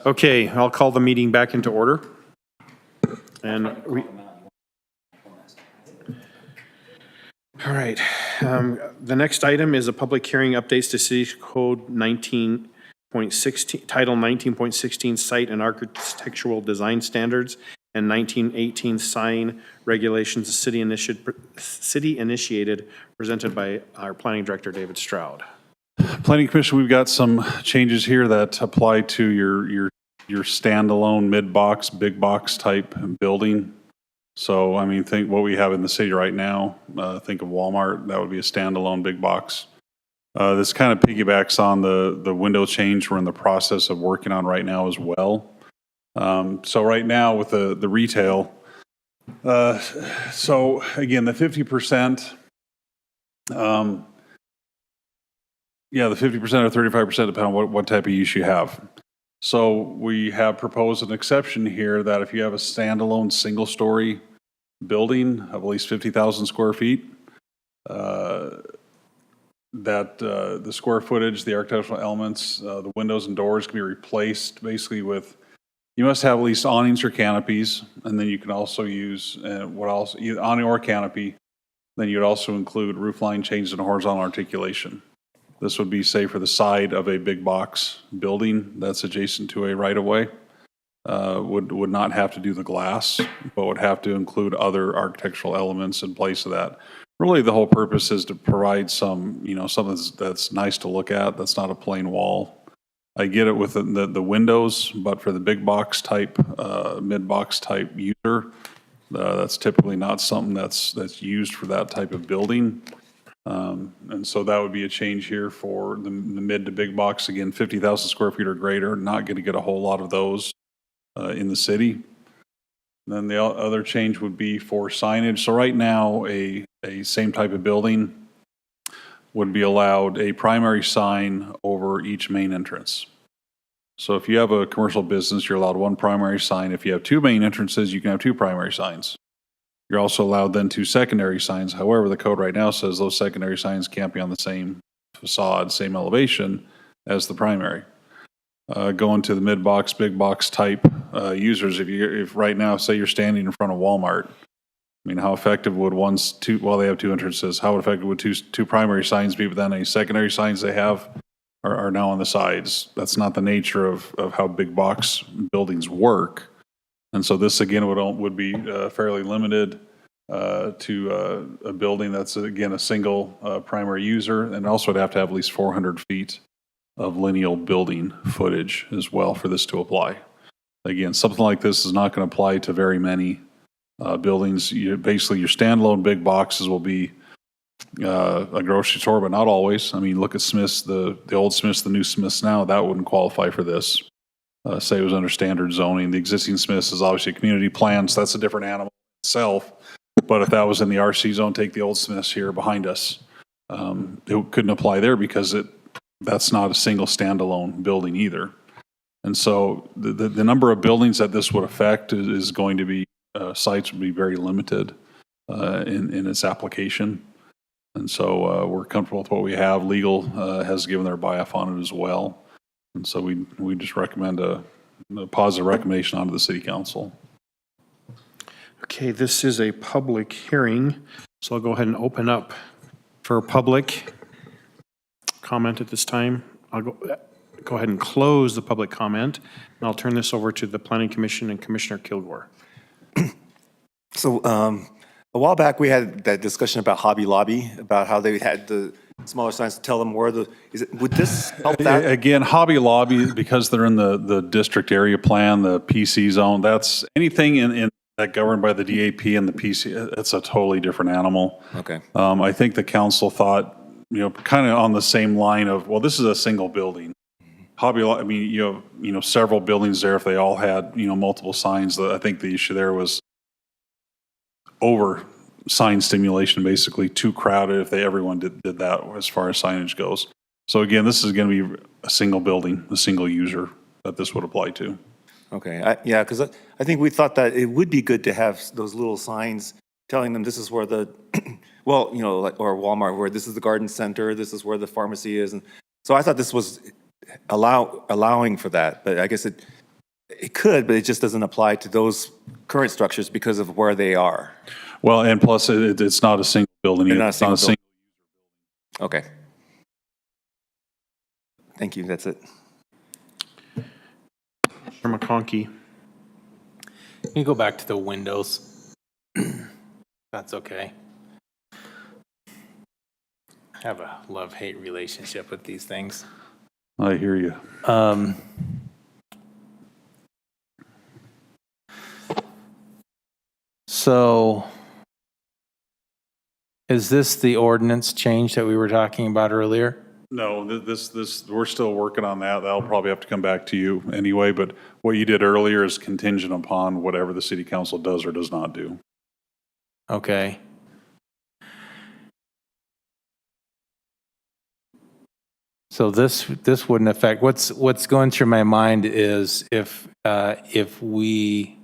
Okay, I'll call the meeting back into order. And all right, the next item is a public hearing updates to City Code 19.16, Title 19.16 Site and Architectural Design Standards and 1918 Sign Regulations, city initiated, presented by our Planning Director, David Stroud. Planning Commission, we've got some changes here that apply to your standalone mid-box, big box type building. So, I mean, think what we have in the city right now, think of Walmart, that would be a standalone big box. This kind of piggybacks on the window change we're in the process of working on right now as well. So right now with the retail, so again, the 50%, the 50% or 35% depending on what type of use you have. So we have proposed an exception here that if you have a standalone single-story building of at least 50,000 square feet, that the square footage, the architectural elements, the windows and doors can be replaced basically with, you must have at least awnings or canopies, and then you can also use awning or canopy. Then you'd also include roof line changes and horizontal articulation. This would be, say, for the side of a big box building that's adjacent to a right-of-way. Would not have to do the glass, but would have to include other architectural elements in place of that. Really, the whole purpose is to provide some, something that's nice to look at, that's not a plain wall. I get it with the windows, but for the big box type, mid-box type user, that's typically not something that's used for that type of building. And so that would be a change here for the mid to big box. Again, 50,000 square feet or greater, not going to get a whole lot of those in the city. Then the other change would be for signage. So right now, a same type of building would be allowed a primary sign over each main entrance. So if you have a commercial business, you're allowed one primary sign. If you have two main entrances, you can have two primary signs. You're also allowed then two secondary signs. However, the code right now says those secondary signs can't be on the same facade, same elevation as the primary. Going to the mid-box, big box type users, if right now, say you're standing in front of Walmart, I mean, how effective would they have two entrances, how effective would two primary signs be, but then any secondary signs they have are now on the sides? That's not the nature of how big box buildings work. And so this, again, would be fairly limited to a building that's, again, a single primary user, and also would have to have at least 400 feet of lineal building footage as well for this to apply. Again, something like this is not going to apply to very many buildings. Basically, your standalone big boxes will be a grocery store, but not always. I mean, look at Smith's, the old Smith's, the new Smith's now, that wouldn't qualify for this. Say it was under standard zoning. The existing Smith's is obviously a community plan, so that's a different animal itself. But if that was in the RC zone, take the old Smith's here behind us. It couldn't apply there because that's not a single standalone building either. And so the number of buildings that this would affect is going to be, sites would be very limited in its application. And so we're comfortable with what we have. Legal has given their buy-off on it as well. And so we just recommend a positive recommendation onto the City Council. Okay, this is a public hearing, so I'll go ahead and open up for public comment at this time. I'll go ahead and close the public comment, and I'll turn this over to the Planning Commission and Commissioner Kilgore. So a while back, we had that discussion about Hobby Lobby, about how they had the smaller signs to tell them where would this help that? Again, Hobby Lobby, because they're in the district area plan, the PC zone, that's anything in that governed by the DAP and the PC, it's a totally different animal. Okay. I think the council thought, kind of on the same line of, well, this is a single building. Hobby Lobby, I mean, you have, several buildings there. If they all had, multiple signs, I think the issue there was over sign stimulation, basically too crowded if everyone did that as far as signage goes. So again, this is going to be a single building, a single user that this would apply to. Okay, yeah, because I think we thought that it would be good to have those little signs telling them this is where the, or Walmart, where this is the garden center, this is where the pharmacy is. And so I thought this was allowing for that, but I guess it could, but it just doesn't apply to those current structures because of where they are. Well, and plus, it's not a single building. They're either. not a It's not single building. Okay. Thank you, that's it. Mr. McConkey. Can you go back to the windows? That's okay. I have a love-hate relationship with these things. I hear you. So is this the ordinance change that we were talking about earlier? No, we're still working on that. That'll probably have to come back to you anyway, but what you did earlier is contingent upon whatever the city council does or does not do. Okay. So this wouldn't affect, what's going through my mind is if we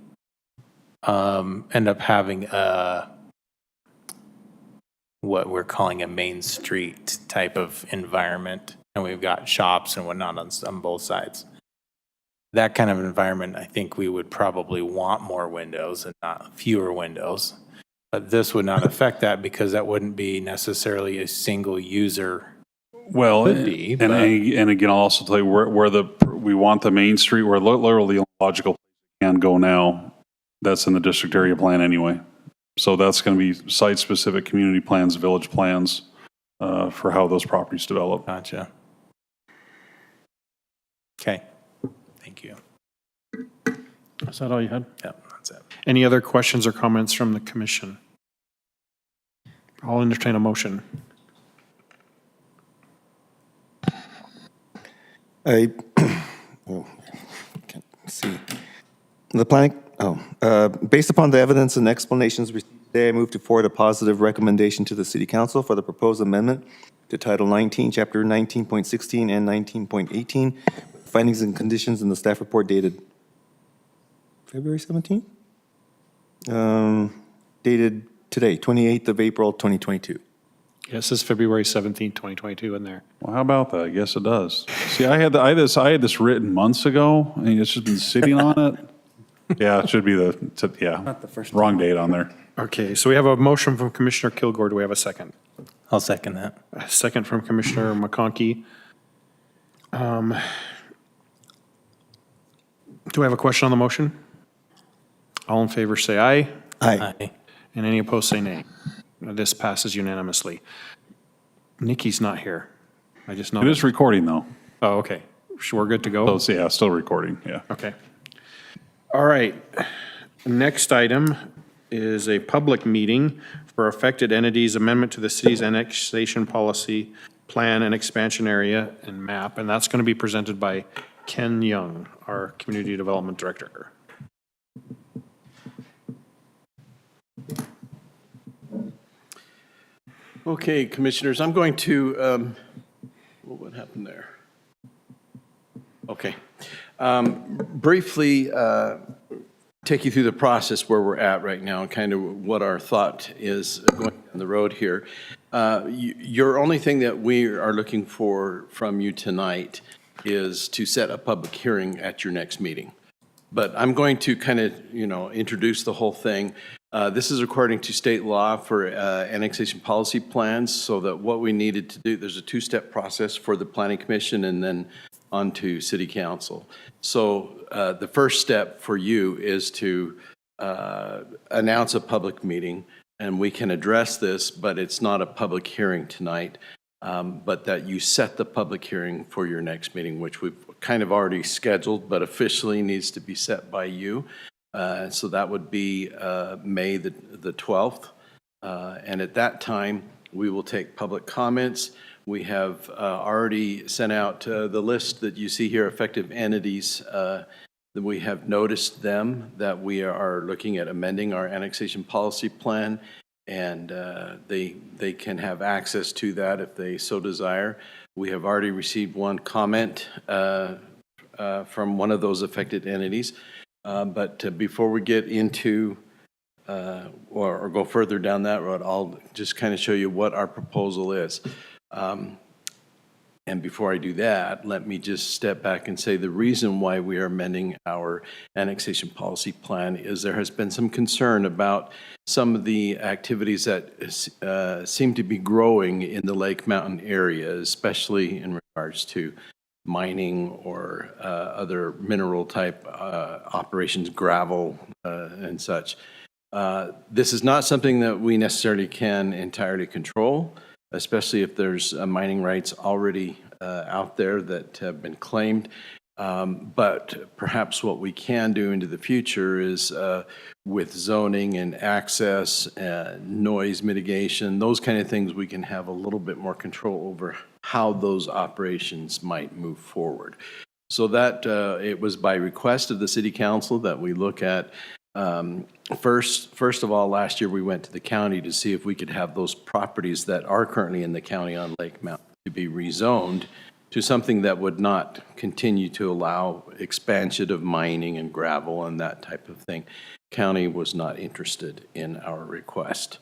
end up having what we're calling a main street type of environment, and we've got shops and whatnot on both sides. That kind of environment, I think we would probably want more windows and not fewer windows. But this would not affect that because that wouldn't be necessarily a single user. Well, Could be, and but- again, I'll also tell you where we want the main street, where literally the logical place can go now, that's in the district area plan anyway. So that's going to be site-specific community plans, village plans for how those properties develop. Gotcha. Okay. Thank you. Is that all you had? Yep, that's it. Any other questions or comments from the commission? I'll entertain a motion. Can't see. The planning, based upon the evidence and explanations received today, I move to forward a positive recommendation to the city council for the proposed amendment to Title 19, Chapter 19.16 and 19.18, findings and conditions in the staff report dated February 17th? Dated today, 28th of April, 2022. Yes, it's February 17th, 2022 in there. Well, how about that? Yes, it does. See, I had this written months ago, and it's just been sitting on it. Yeah, it should be wrong date on there. Okay, so we have a motion from Commissioner Kilgore. Do we have a second? I'll second that. A second from Commissioner McConkey. Do we have a question on the motion? All in favor, say aye. Aye. And any opposed, say nay. This passes unanimously. Nikki's not here. I just It noticed. is recording, though. Oh, okay. So we're good to So go? it's, yeah, still recording, yeah. Okay. All right. Next item is a public meeting for affected entities amendment to the city's annexation policy, plan and expansion area and map. And that's going to be presented by Ken Young, our Community Development Director. Okay, Commissioners, I'm going to, what happened there? Okay. Briefly take you through the process where we're at right now and kind of what our thought is going down the road here. Your only thing that we are looking for from you tonight is to set a public hearing at your next meeting. But I'm going to kind of, introduce the whole thing. This is according to state law for annexation policy plans, so that what we needed to do, there's a two-step process for the Planning Commission and then on to City Council. So the first step for you is to announce a public meeting, and we can address this, but it's not a public hearing tonight, but that you set the public hearing for your next meeting, which we've kind of already scheduled, but officially needs to be set by you. So that would be May the 12th. And at that time, we will take public comments. We have already sent out the list that you see here, effective entities. That we have noticed them, that we are looking at amending our annexation policy plan. And they can have access to that if they so desire. We have already received one comment from one of those affected entities. But before we get into or go further down that road, I'll just kind of show you what our proposal is. And before I do that, let me just step back and say the reason why we are amending our annexation policy plan is there has been some concern about some of the activities that seem to be growing in the Lake Mountain area, especially in regards to mining or other mineral type operations, gravel and such. This is not something that we necessarily can entirely control, especially if there's mining rights already out there that have been claimed. But perhaps what we can do into the future is with zoning and access, noise mitigation, those kind of things, we can have a little bit more control over how those operations might move forward. So that it was by request of the City Council that we look at first of all, last year we went to the county to see if we could have those properties that are currently in the county on Lake Mountain to be rezoned to something that would not continue to allow expansion of mining and gravel and that type of thing. County was not interested in our request.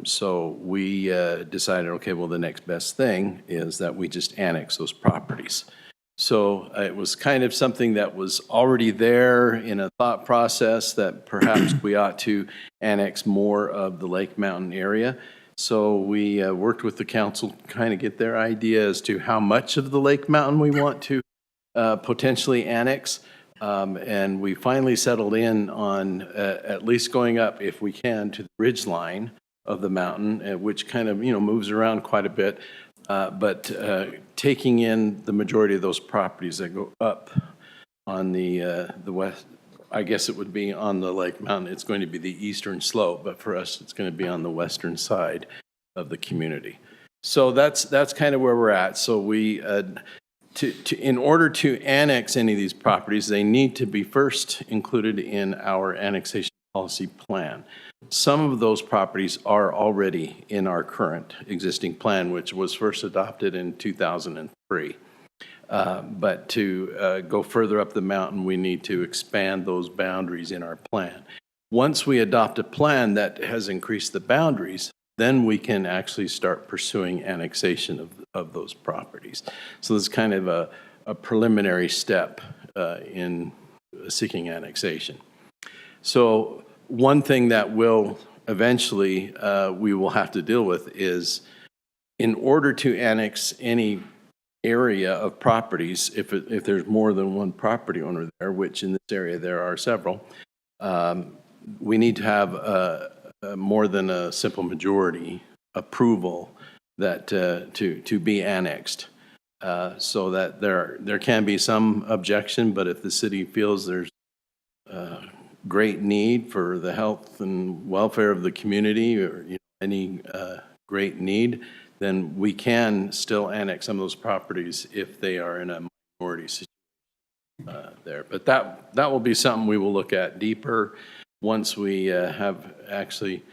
So we decided, okay, well, the next best thing is that we just annex those properties. So it was kind of something that was already there in a thought process that perhaps we ought to annex more of the Lake Mountain area. So we worked with the council to kind of get their idea as to how much of the Lake Mountain we want to potentially annex. And we finally settled in on at least going up, if we can, to the ridge line of the mountain, which kind of, moves around quite a bit. But taking in the majority of those properties that go up on the west, I guess it would be on the Lake Mountain. It's going to be the eastern slope, but for us, it's going to be on the western side of the community. So that's kind of where we're at. So we, in order to annex any of these properties, they need to be first included in our annexation policy plan. Some of those properties are already in our current existing plan, which was first adopted in 2003. But to go further up the mountain, we need to expand those boundaries in our plan. Once we adopt a plan that has increased the boundaries, then we can actually start pursuing annexation of those properties. So this is kind of a preliminary step in seeking annexation. So one thing that will eventually we will have to deal with is, in order to annex any area of properties, if there's more than one property owner there, which in this area there are several, we need to have more than a simple majority approval that to be annexed, so that there can be some objection, but if the city feels there's great need for the health and welfare of the community, or any great need, then we can still annex some of those properties if they are in a minority situation there. But that will be something we will look at deeper once we have actually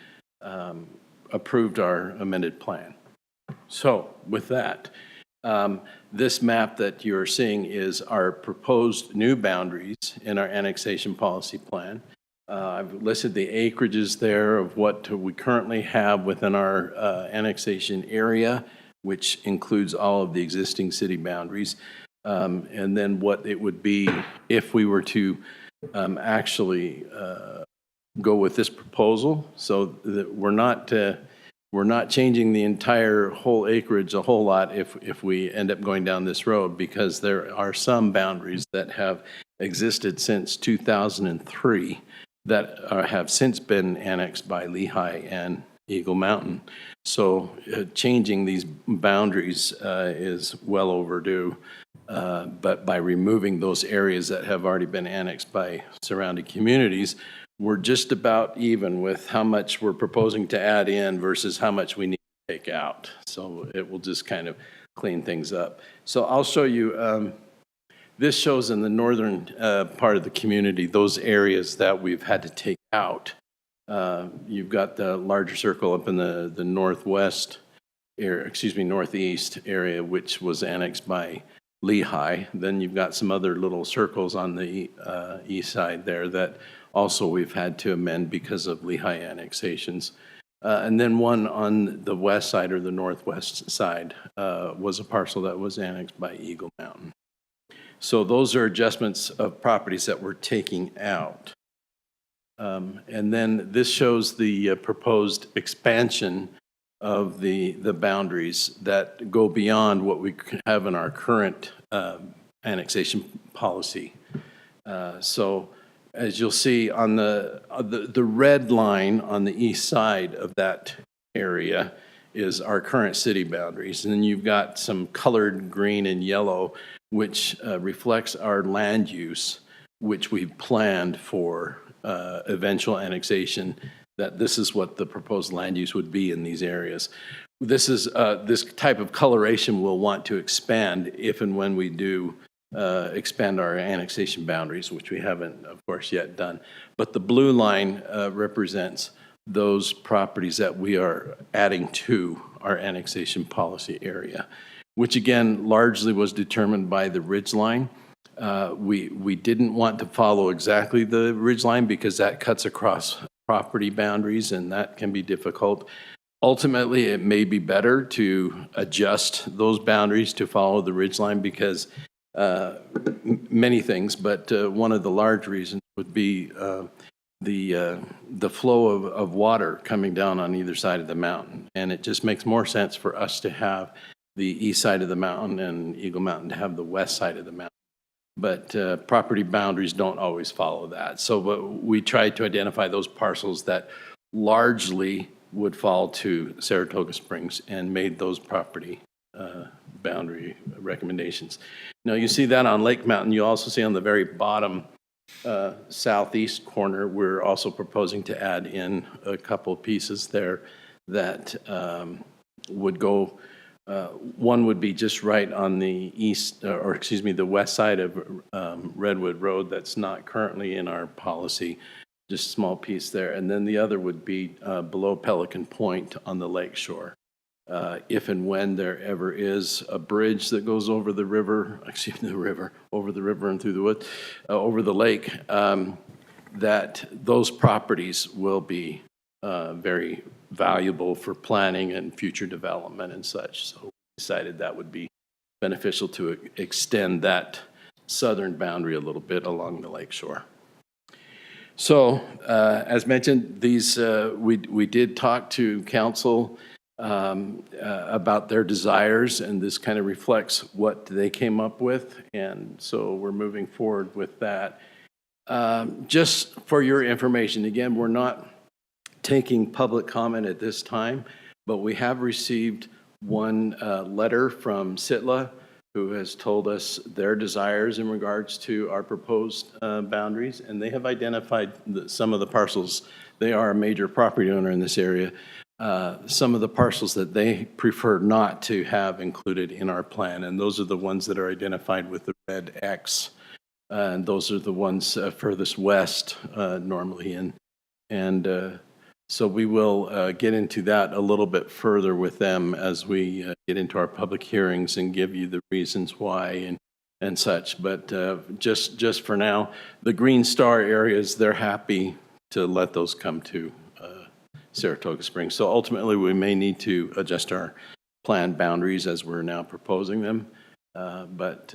approved our amended plan. So with that, this map that you're seeing is our proposed new boundaries in our annexation policy plan. I've listed the acreages there of what we currently have within our annexation area, which includes all of the existing city boundaries, and then what it would be if we were to actually go with this proposal, so that we're not changing the entire whole acreage a whole lot if we end up going down this road, because there are some boundaries that have existed since 2003 that have since been annexed by Lehigh and Eagle Mountain. So changing these boundaries is well overdue. But by removing those areas that have already been annexed by surrounding communities, we're just about even with how much we're proposing to add in versus how much we need to take out. So it will just kind of clean things up. So I'll show you, this shows in the northern part of the community, those areas that we've had to take out. You've got the larger circle up in the northwest area, northeast area, which was annexed by Lehigh. Then you've got some other little circles on the east side there that also we've had to amend because of Lehigh annexations. And then one on the west side or the northwest side was a parcel that was annexed by Eagle Mountain. So those are adjustments of properties that we're taking out. And then this shows the proposed expansion of the boundaries that go beyond what we have in our current annexation policy. So as you'll see on the red line on the east side of that area is our current city boundaries. And then you've got some colored green and yellow, which reflects our land use, which we planned for eventual annexation, that this is what the proposed land use would be in these areas. This is this type of coloration we'll want to expand if and when we do expand our annexation boundaries, which we haven't, of course, yet done. But the blue line represents those properties that we are adding to our annexation policy area, which again largely was determined by the ridge line. We didn't want to follow exactly the ridge line because that cuts across property boundaries and that can be difficult. Ultimately, it may be better to adjust those boundaries to follow the ridge line because many things, but one of the large reasons would be the flow of water coming down on either side of the mountain. And it just makes more sense for us to have the east side of the mountain and Eagle Mountain to have the west side of the mountain. But property boundaries don't always follow that. So we tried to identify those parcels that largely would fall to Saratoga Springs and made those property boundary recommendations. Now you see that on Lake Mountain. You also see on the very bottom southeast corner, we're also proposing to add in a couple pieces there that would go, one would be just right on the east, or excuse me, the west side of Redwood Road that's not currently in our policy, just a small piece there. And then the other would be below Pelican Point on the lake shore. If and when there ever is a bridge that goes over the river, excuse me, over the river and through the wood, over the lake, that those properties will be very valuable for planning and future development and such. So we decided that would be beneficial to extend that southern boundary a little bit along the lake shore. So as mentioned, these we did talk to council about their desires, and this kind of reflects what they came up with, and so we're moving forward with that. Just for your information, again, we're not taking public comment at this time, but we have received one letter from Sitla, who has told us their desires in regards to our proposed boundaries, and they have identified some of the parcels. They are a major property owner in this area. Some of the parcels that they prefer not to have included in our plan, and those are the ones that are identified with the red X. And those are the ones furthest west normally. And so we will get into that a little bit further with them as we get into our public hearings and give you the reasons why and such. But just for now, the Green Star areas, they're happy to let those come to Saratoga Springs. So ultimately, we may need to adjust our plan boundaries as we're now proposing them, but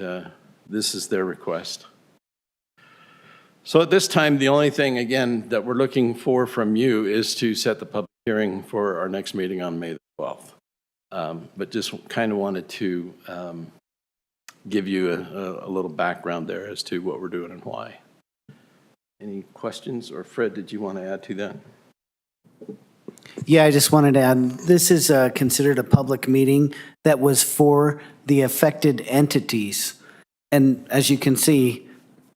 this is their request. So at this time, the only thing, again, that we're looking for from you is to set the public hearing for our next meeting on May the 12th. But just kind of wanted to give you a little background there as to what we're doing and why. Any questions? Or Fred, did you want to add to that? Yeah, I just wanted to add, this is considered a public meeting that was for the affected entities. And as you can see,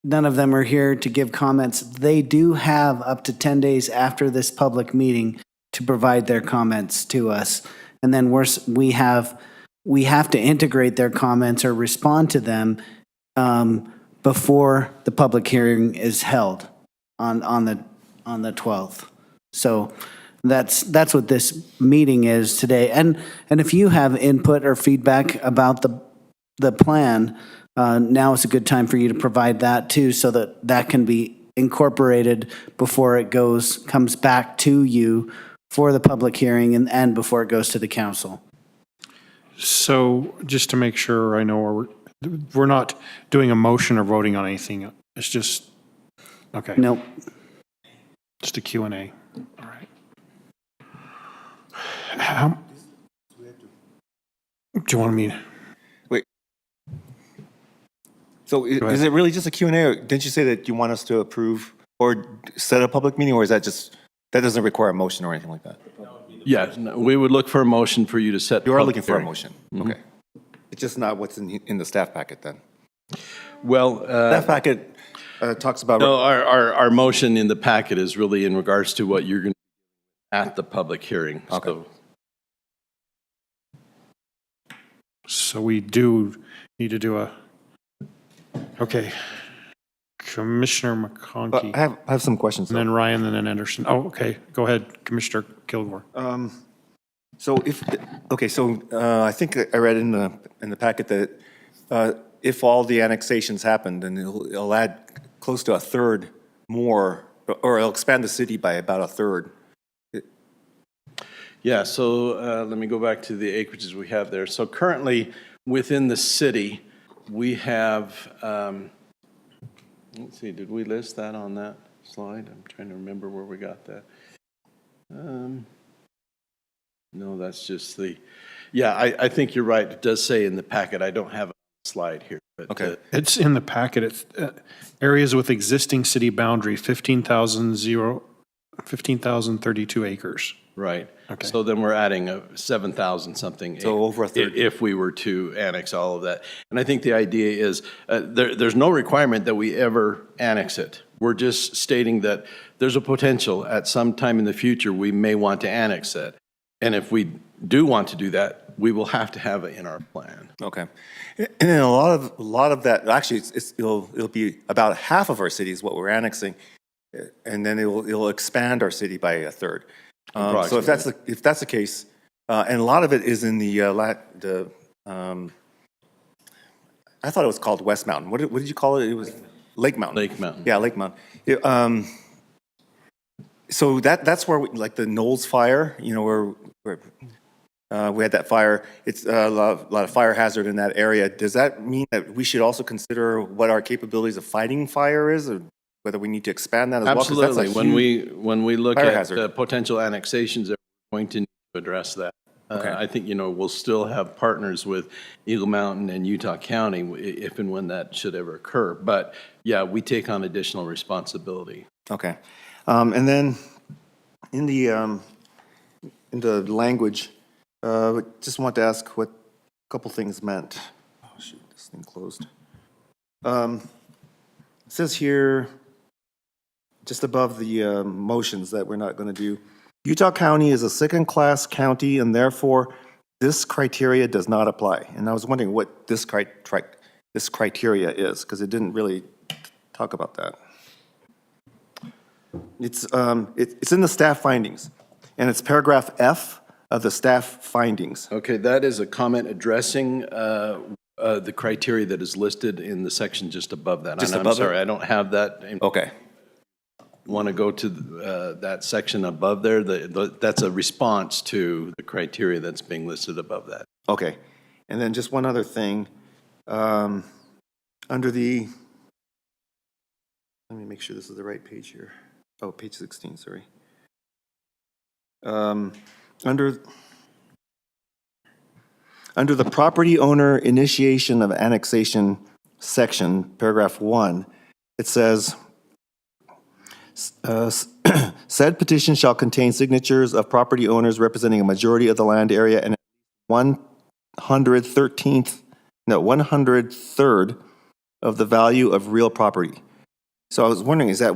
none of them are here to give comments. They do have up to 10 days after this public meeting to provide their comments to us. And then we have to integrate their comments or respond to them before the public hearing is held on the 12th. So that's what this meeting is today. And if you have input or feedback about the plan, now is a good time for you to provide that too, so that can be incorporated before it comes back to you for the public hearing and before it goes to the council. So just to make sure I know, we're not doing a motion or voting on anything. It's just, okay. Nope. Just a Q&A. All right. How, do you want me? Wait. So is it really just a Q&A, or didn't you say that you want us to approve or set a public meeting, or is that just, that doesn't require a motion or anything like that? Yeah, no, we would look for a motion for you to set. You are public looking for a hearing. motion? Okay. It's just not what's in the staff packet then? Well, Staff packet talks about. no, our motion in the packet is really in regards to what you're going to at the public hearing. Okay. So we do need to do a, okay. Commissioner McConkey. I have some questions. And then Ryan, and then Anderson. Oh, okay. Go ahead, Commissioner Kilgore. So if, okay, so I think I read in the packet that if all the annexations happened, then it'll add close to a third more, or it'll expand the city by about a third. Yeah, so let me go back to the acreages we have there. So currently, within the city, we have, let's see, did we list that on that slide? I'm trying to remember where we got that. No, that's just the, yeah, I think you're right. It does say in the packet. I don't have a slide here. But, Okay. It's in the packet. It's areas with existing city boundary, 15,032 acres. Right. Okay. So then we're adding 7,000 something. So over a third. If we were to annex all of that. And I think the idea is, there's no requirement that we ever annex it. We're just stating that there's a potential at some time in the future we may want to annex it. And if we do want to do that, we will have to have it in our plan. Okay. And then a lot of that, actually, it'll be about half of our city is what we're annexing, and then it'll expand our city by a third. So if that's the case, and a lot of it is in the I thought it was called West Mountain. What did you call it? It was Lake Mountain. Lake Mountain. Yeah, Lake Mountain. So that's where like the Knowles fire, you know, where we had that fire. It's a lot of fire hazard in that area. Does that mean that we should also consider what our capabilities of fighting fire is, or whether we need to expand that as well? 'Cause that's a Absolutely. huge When we look fire at hazard. potential annexations, we're going to need to address that. Okay. I think, you know, we'll still have partners with Eagle Mountain and Utah County if and when that should ever occur. But yeah, we take on additional responsibility. Okay. And then in the language, just want to ask what a couple things meant. Oh, shoot, this thing closed. It says here, just above the motions that we're not going to do, Utah County is a second-class county, and therefore this criteria does not apply. And I was wondering what this criteria is, because it didn't really talk about that. It's in the staff findings, and it's paragraph F of the staff findings. Okay, that is a comment addressing the criteria that is listed in the section just above that. Just And above I'm sorry, it? I don't have that. Okay. Want to go to that section above there? That's a response to the criteria that's being listed above that. Okay. And then just one other thing. Under the, let me make sure this is the right page here. Oh, page 16, sorry. Under the property owner initiation of annexation section, paragraph 1, it says, said petition shall contain signatures of property owners representing a majority of the land area and 1/103rd of the value of real property. So I was wondering, is that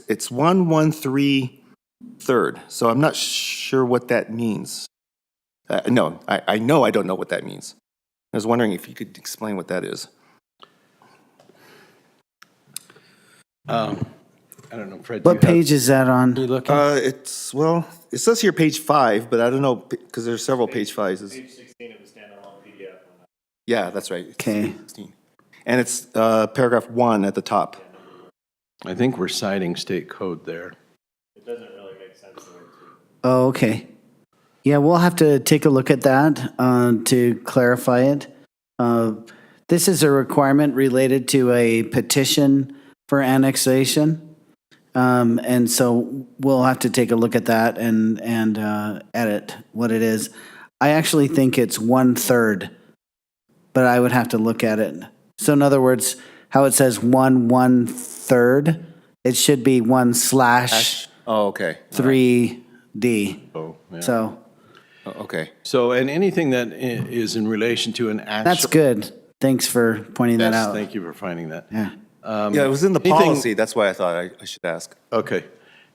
it's 1/103rd. So I'm not sure what that means. No, I know I don't know what that means. I was wondering if you could explain what that is. I don't know, Fred. What page is that on? It's, well, it says here page 5, but I don't know, because there's several page 5s. Page 16 of the standalone PDF. Yeah, that's right. Okay. 16. And it's paragraph 1 at the top. I think we're citing state code there. It doesn't really make sense the way Oh, okay. Yeah, we'll have to take a look at that to clarify it. This is a requirement related to a petition for annexation. And so we'll have to take a look at that and edit what it is. I actually think it's 1/3, but I would have to look at it. So in other words, how it says 1/3, it should be 1/3D. Oh, okay. Oh, yeah. So Oh, okay. So, and anything that is in relation to an actual. that's good. Thanks for pointing that Yes, out. thank you for finding that. Yeah. Yeah, it was in the anything- policy. That's why I thought I should ask. Okay.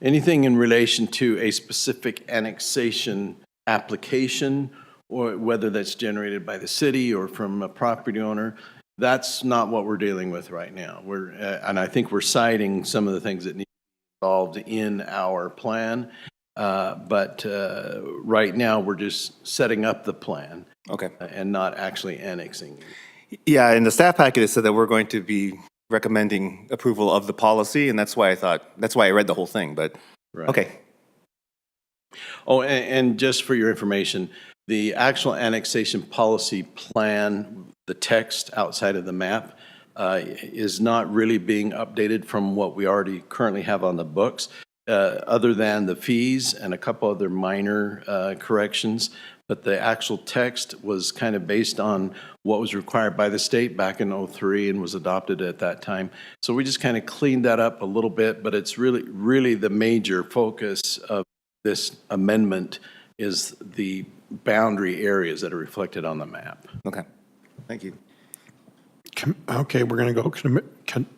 Anything in relation to a specific annexation application, or whether that's generated by the city or from a property owner, that's not what we're dealing with right now. And I think we're citing some of the things that need to be involved in our plan. But right now, we're just setting up the plan. Okay. And not actually annexing. Yeah, in the staff packet, it said that we're going to be recommending approval of the policy, and that's why I read the whole thing, but, Right. okay. Oh, and just for your information, the actual annexation policy plan, the text outside of the map, is not really being updated from what we already currently have on the books, other than the fees and a couple other minor corrections. But the actual text was kind of based on what was required by the state back in '03 and was adopted at that time. So we just kind of cleaned that up a little bit, but it's really the major focus of this amendment is the boundary areas that are reflected on the map. Okay, thank you. Okay, we're going to go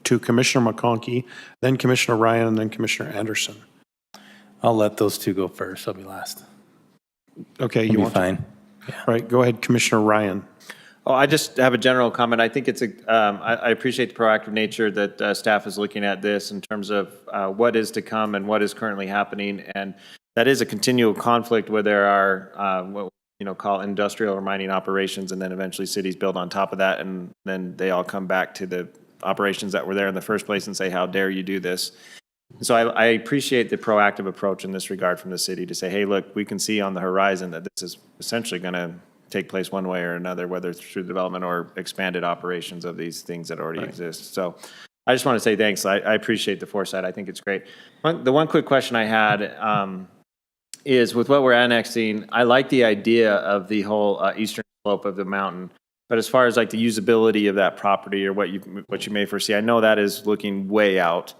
to Commissioner McConkey, then Commissioner Ryan, and then Commissioner Anderson. I'll let those two go first. I'll be last. Okay, You'll you be want to? fine. All right, go ahead, Commissioner Ryan. Oh, I just have a general comment. I think it's I appreciate the proactive nature that staff is looking at this in terms of what is to come and what is currently happening. And that is a continual conflict where there are what call industrial or mining operations, and then eventually cities build on top of that, and then they all come back to the operations that were there in the first place and say, how dare you do this? So I appreciate the proactive approach in this regard from the city to say, hey, look, we can see on the horizon that this is essentially going to take place one way or another, whether it's through development or expanded operations of these things that already exist. So I just want to say thanks. I appreciate the foresight. I think it's great. The one quick question I had is with what we're annexing, I like the idea of the whole eastern slope of the mountain. But as far as like the usability of that property or what you may foresee, I know that is looking way out.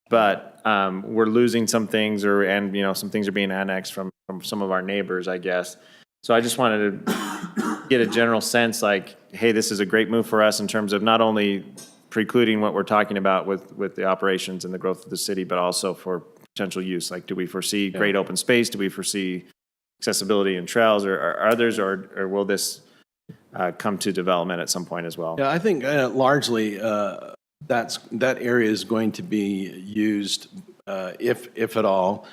But we're losing some things, and some things are being annexed from some of our neighbors, I guess. So I just wanted to get a general sense, like, hey, this is a great move for us in terms of not only precluding what we're talking about with the operations and the growth of the city, but also for potential use. Like, do we foresee great open space? Do we foresee accessibility and trails or others, or will this come to development at some point as well? Yeah, I think largely that area is going to be used, if at all,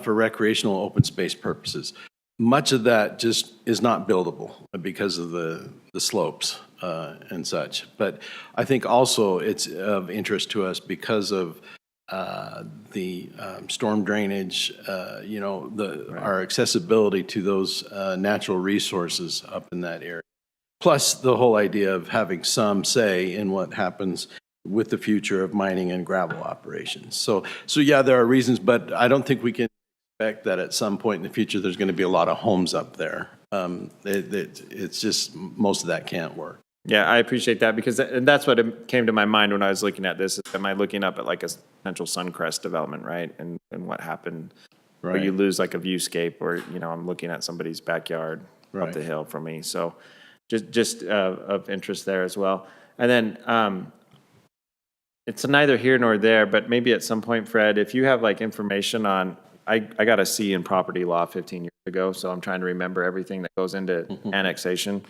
for recreational open space purposes. Much of that just is not buildable because of the slopes and such. But I think also it's of interest to us because of the storm drainage, our accessibility to those natural resources up in that area. Plus the whole idea of having some say in what happens with the future of mining and gravel operations. So yeah, there are reasons, but I don't think we can expect that at some point in the future there's going to be a lot of homes up there. It's just most of that can't work. Yeah, I appreciate that because that's what came to my mind when I was looking at this. Am I looking up at like a potential Suncrest development, right? And what happened where you lose like a viewscape, or I'm looking at somebody's backyard up the hill from me. So just of interest there as well. And then it's neither here nor there, but maybe at some point, Fred, if you have like information on, I got a C in property law 15 years ago, so I'm trying to remember everything that goes into annexation.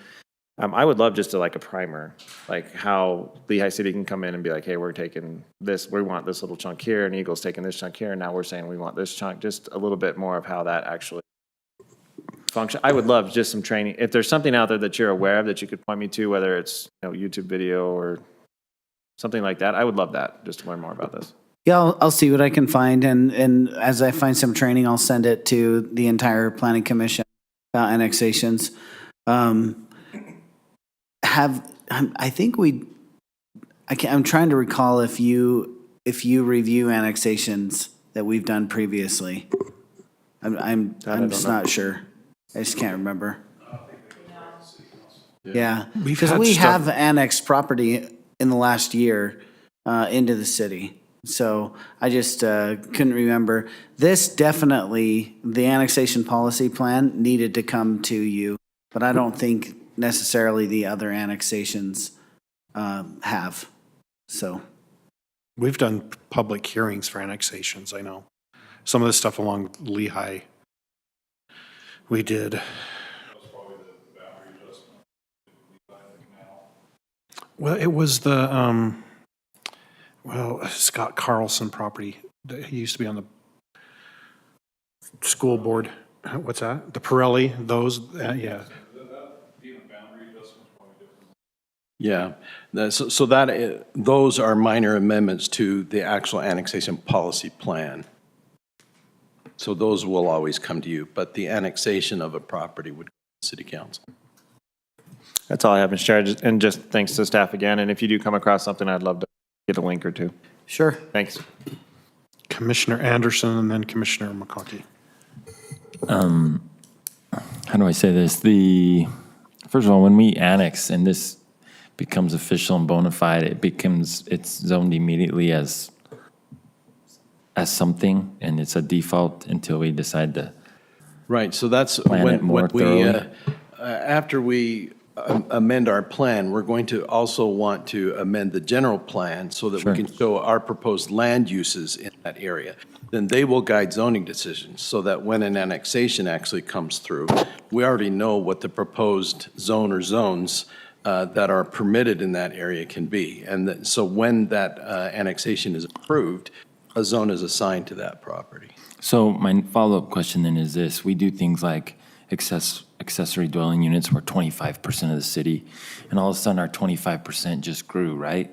I would love just to like a primer, like how Lehigh City can come in and be like, hey, we're taking this, we want this little chunk here, and Eagle's taking this chunk here, and now we're saying we want this chunk, just a little bit more of how that actually function. I would love just some training. If there's something out there that you're aware of that you could point me to, whether it's YouTube video or something like that, I would love that, just to learn more about this. Yeah, I'll see what I can find, and as I find some training, I'll send it to the entire planning commission about annexations. I think I'm trying to recall if you review annexations that we've done previously. I'm just not sure. I just can't remember. Yeah, because had we stuff- have annexed property in the last year into the city. So I just couldn't remember. This definitely, the annexation policy plan needed to come to you, but I don't think necessarily the other annexations have. So, We've done public hearings for annexations, I know. Some of the stuff along Lehigh, we did. Well, it was the, Scott Carlson property. He used to be on the school board. What's that? The Pirelli, those, yeah. Yeah, so that, those are minor amendments to the actual annexation policy plan. So those will always come to you, but the annexation of a property would go to city council. That's all I have, Mr. Chair, and just thanks to staff again, and if you do come across something, I'd love to get a link or two. sure. Thanks. Commissioner Anderson and then Commissioner McConkey. How do I say this? First of all, when we annex and this becomes official and bona fide, it's zoned immediately as something, and it's a default until we decide to. Right, so that's Plan it more when we, thoroughly. after we amend our plan, we're going to also want to amend the general plan so that we can show our proposed land uses in that area. Then they will guide zoning decisions, so that when an annexation actually comes through, we already know what the proposed zone or zones that are permitted in that area can be. And so when that annexation is approved, a zone is assigned to that property. So my follow-up question then is this: we do things like accessory dwelling units were 25% of the city, and all of a sudden our 25% just grew, right?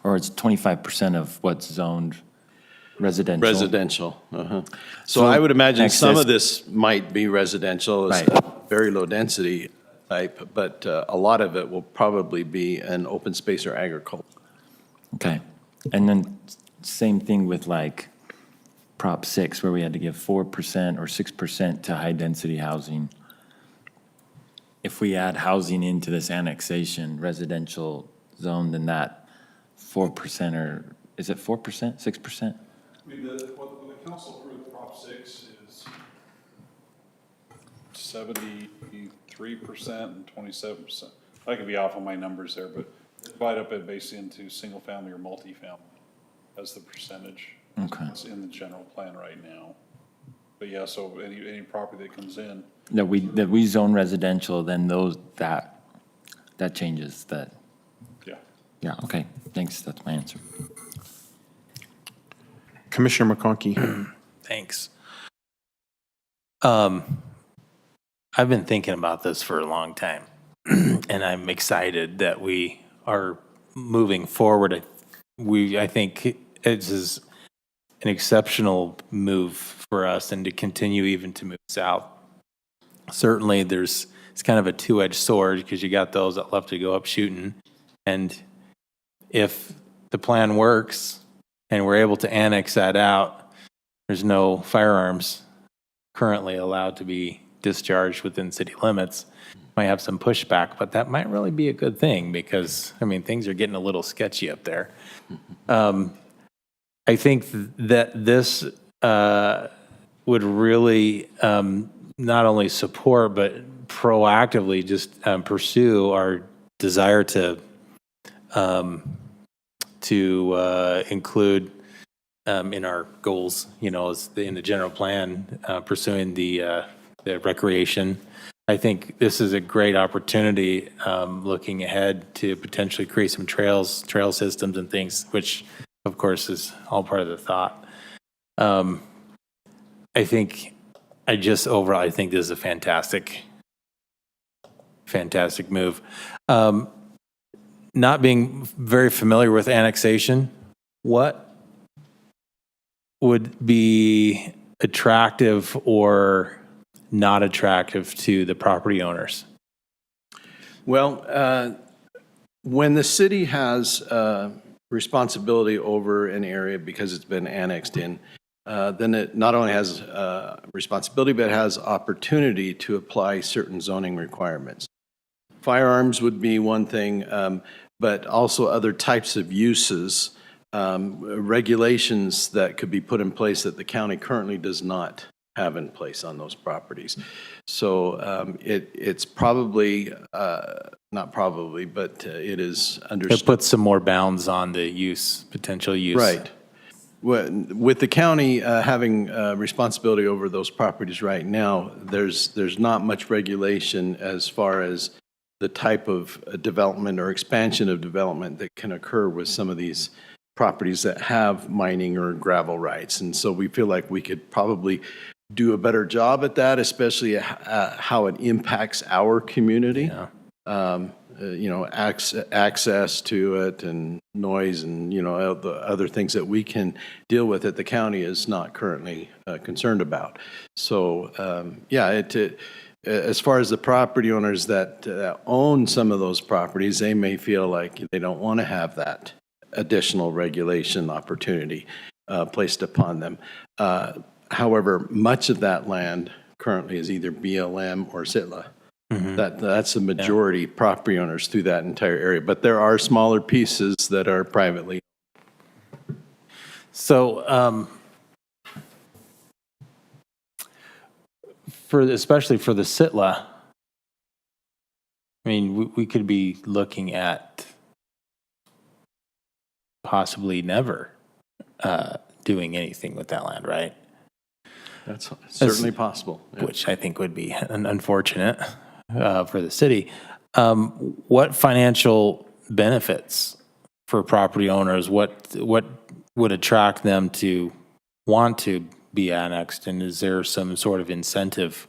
Or it's 25% of what's zoned residential. Residential, So I would imagine some of this might be residential, it's very low density type, but a lot of it will probably be an open space or agriculture. Okay. And then same thing with like Prop 6, where we had to give 4% or 6% to high-density housing. If we add housing into this annexation, residential zone, then that 4% or, is it 4%, 6%? I mean, what the council approved Prop 6 is 73% and 27%. I could be off on my numbers there, but divide up it basically into single family or multifamily as the percentage. Okay. It's in the general plan right now. But yeah, so any property that comes in. That we zone residential, then that changes that. Yeah. Yeah, okay, thanks, that's my answer. Commissioner McConkey. Thanks. I've been thinking about this for a long time, and I'm excited that we are moving forward. I think it is an exceptional move for us, and to continue even to move south. Certainly, it's kind of a two-edged sword, because you got those that love to go up shooting, and if the plan works and we're able to annex that out, there's no firearms currently allowed to be discharged within city limits. Might have some pushback, but that might really be a good thing, because, I mean, things are getting a little sketchy up there. I think that this would really not only support, but proactively just pursue our desire to include in our goals, in the general plan, pursuing the recreation. I think this is a great opportunity, looking ahead to potentially create some trail systems and things, which of course is all part of the thought. I think I think this is a fantastic move. Not being very familiar with annexation, what would be attractive or not attractive to the property owners? Well, when the city has responsibility over an area because it's been annexed in, then it not only has responsibility, but it has opportunity to apply certain zoning requirements. Firearms would be one thing, but also other types of uses, regulations that could be put in place that the county currently does not have in place on those properties. So it's probably, not probably, but it is It understood. puts some more bounds on the use, potential use. Right. With the county having responsibility over those properties right now, there's not much regulation as far as the type of development or expansion of development that can occur with some of these properties that have mining or gravel rights. And so we feel like we could probably do a better job at that, especially how it impacts our community. Access to it and noise and, the other things that we can deal with that the county is not currently concerned about. So, as far as the property owners that own some of those properties, they may feel like they don't want to have that additional regulation opportunity placed upon them. However, much of that land currently is either BLM or SITLA. That's the majority property owners through that entire area, but there are smaller pieces that are privately. So, especially for the SITLA, I mean, we could be looking at possibly never doing anything with that land, right? That's certainly possible. Yeah. Which I think would be unfortunate for the city. What financial benefits for property owners? What would attract them to want to be annexed? And is there some sort of incentive?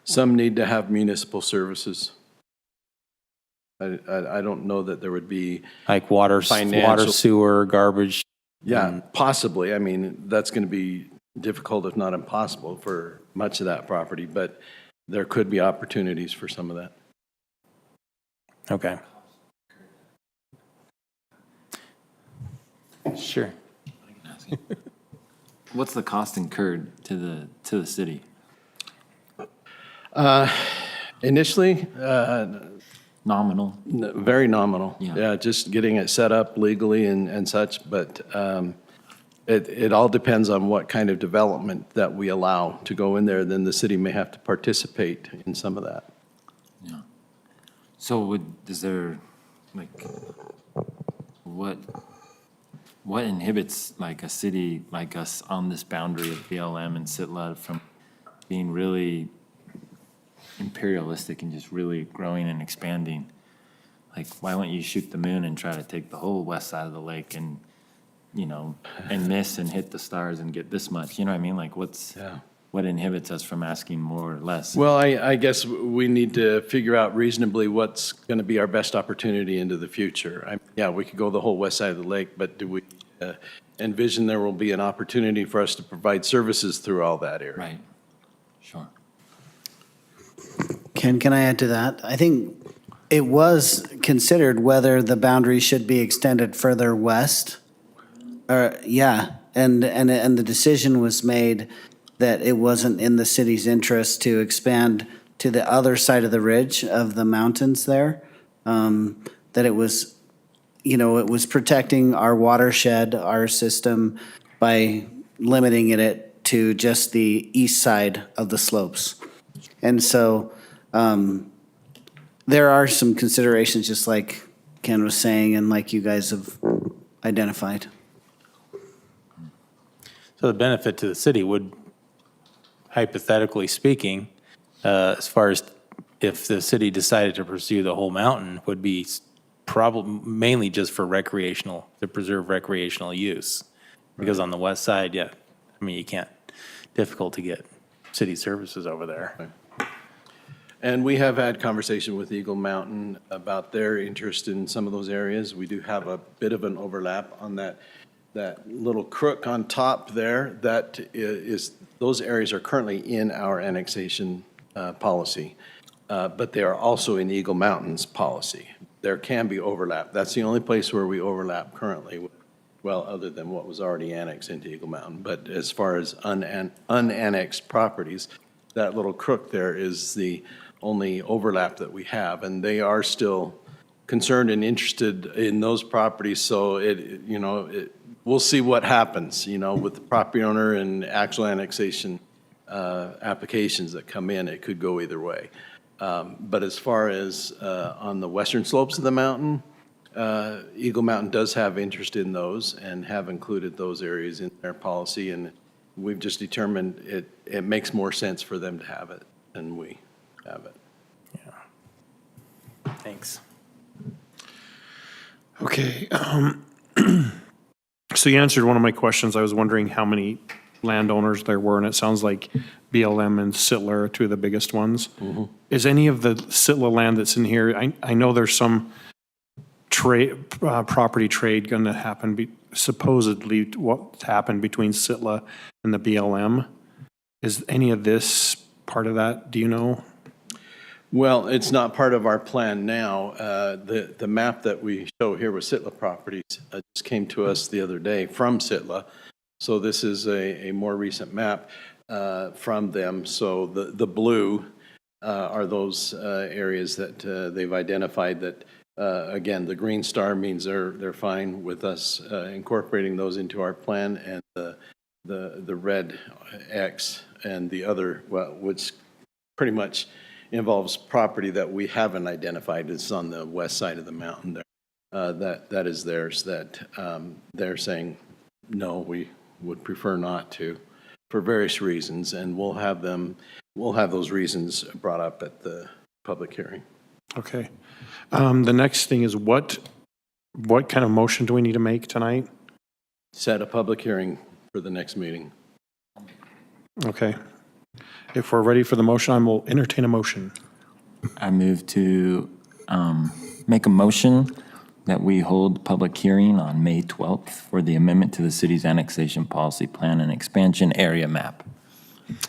Some need to have municipal services. I don't know that there would be like water, sewer, garbage. Yeah, possibly. I mean, that's going to be difficult, if not impossible, for much of that property, but there could be opportunities for some of that. Okay. Sure. What's the cost incurred to the city? Initially, nominal. Very nominal. Yeah. Just getting it set up legally and such, but it all depends on what kind of development that we allow to go in there. Then the city may have to participate in some of that. Yeah. So is there, like, what inhibits, like, a city like us on this boundary of BLM and SITLA from being really imperialistic and just really growing and expanding? Like, why don't you shoot the moon and try to take the whole west side of the lake and, and miss and hit the stars and get this much? You know what I mean? Like, what inhibits us from asking more or less? Well, I guess we need to figure out reasonably what's going to be our best opportunity into the future. We could go the whole west side of the lake, but do we envision there will be an opportunity for us to provide services through all that area? Right. Sure. Ken, can I add to that? I think it was considered whether the boundary should be extended further west. And the decision was made that it wasn't in the city's interest to expand to the other side of the ridge of the mountains there. That it was, it was protecting our watershed, our system, by limiting it to just the east side of the slopes. And so there are some considerations, just like Ken was saying, and like you guys have identified. So the benefit to the city would, hypothetically speaking, as far as if the city decided to pursue the whole mountain, would be probably mainly just for recreational, to preserve recreational use. Because on the west side, you can't, difficult to get city services over there. Right. And we have had conversation with Eagle Mountain about their interest in some of those areas. We do have a bit of an overlap on that that little crook on top there, that is, those areas are currently in our annexation policy, but they are also in Eagle Mountain's policy. There can be overlap. That's the only place where we overlap currently, well, other than what was already annexed into Eagle Mountain. But as far as unannexed properties, that little crook there is the only overlap that we have, and they are still concerned and interested in those properties, so we'll see what happens, with the property owner and actual annexation applications that come in. It could go either way. But as far as on the western slopes of the mountain, Eagle Mountain does have interest in those and have included those areas in their policy, and we've just determined it makes more sense for them to have it than we have it. Thanks. Okay. So you answered one of my questions. I was wondering how many landowners there were, and it sounds like BLM and Sittler are two of the biggest ones. Is any of the Sittler land that's in here, I know there's some property trade going to happen, supposedly what's happened between Sittler and the BLM. Is any of this part of that? Do you know? Well, it's not part of our plan now. The map that we show here with Sittler Properties just came to us the other day from Sittler. So this is a more recent map from them. So the blue are those areas that they've identified that, again, the green star means they're fine with us incorporating those into our plan, and the red X and the other, well, which pretty much involves property that we haven't identified. It's on the west side of the mountain there. That is theirs, that they're saying, no, we would prefer not to, for various reasons, and we'll have those reasons brought up at the public hearing. Okay. The next thing is what kind of motion do we need to make tonight? Set a public hearing for the next meeting. Okay. If we're ready for the motion, I will entertain a motion. I move to make a motion that we hold public hearing on May 12th for the amendment to the city's annexation policy plan and expansion area map.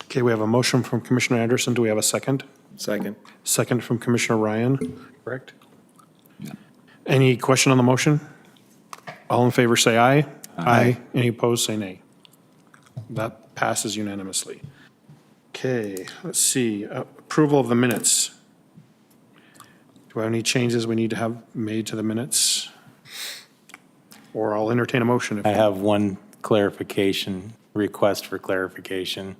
Okay, we have a motion from Commissioner Anderson. Do we have a second? Second. Second from Commissioner Ryan, correct? Any question on the motion? All in favor say aye. Aye. Any opposed say nay. That passes unanimously. Okay, let's see, approval of the minutes. Do we have any changes we need to have made to the minutes? Or I'll entertain a motion. I have one request for clarification,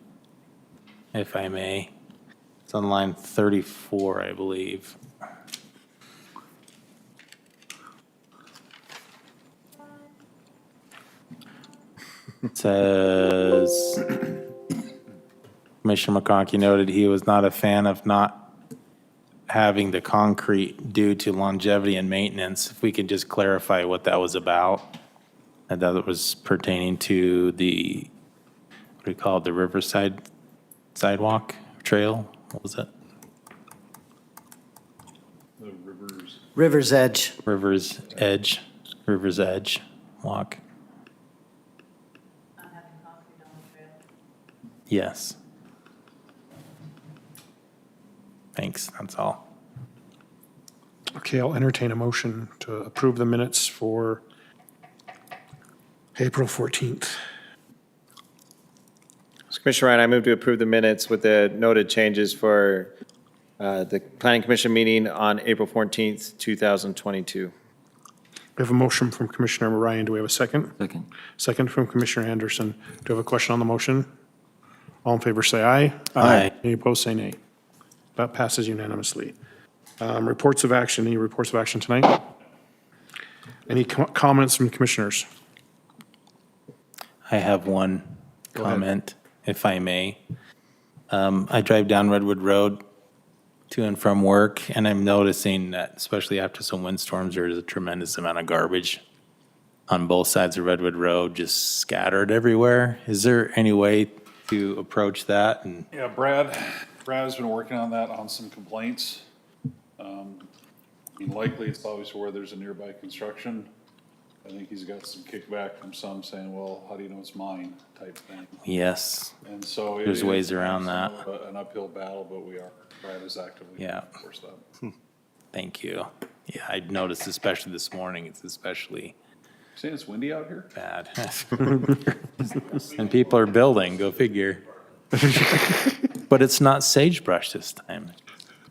if I may. It's on line 34, I believe. It says, Commissioner McConkey noted he was not a fan of not having the concrete due to longevity and maintenance. If we could just clarify what that was about, and that it was pertaining to the, what do you call it, the Riverside sidewalk trail? What was it? The rivers. River's Edge. River's Edge walk. Yes. Thanks, that's all. Okay, I'll entertain a motion to approve the minutes for April 14th. So Commissioner Ryan, I move to approve the minutes with the noted changes for the Planning Commission meeting on April 14th, 2022. We have a motion from Commissioner Ryan. Do we have a second? Second. Second from Commissioner Anderson. Do you have a question on the motion? All in favor say aye. Aye. Any opposed say nay. That passes unanimously. Reports of action. Any reports of action tonight? Any comments from commissioners? I have one Go ahead. comment, if I may. I drive down Redwood Road to and from work, and I'm noticing that, especially after some windstorms, there is a tremendous amount of garbage on both sides of Redwood Road, just scattered everywhere. Is there any way to approach that? And Yeah, Brad has been working on that, on some complaints. Likely it's obviously where there's a nearby construction. I think he's got some kickback from some saying, well, how do you know it's mine type thing. Yes. And so. There's ways around somewhat that. of An uphill battle, but we are trying as actively. Yeah. to enforce that. Thank you. Yeah, I noticed especially this morning, it's especially Saying it's windy out here? bad. And people are building, go figure. But it's not sagebrush this time.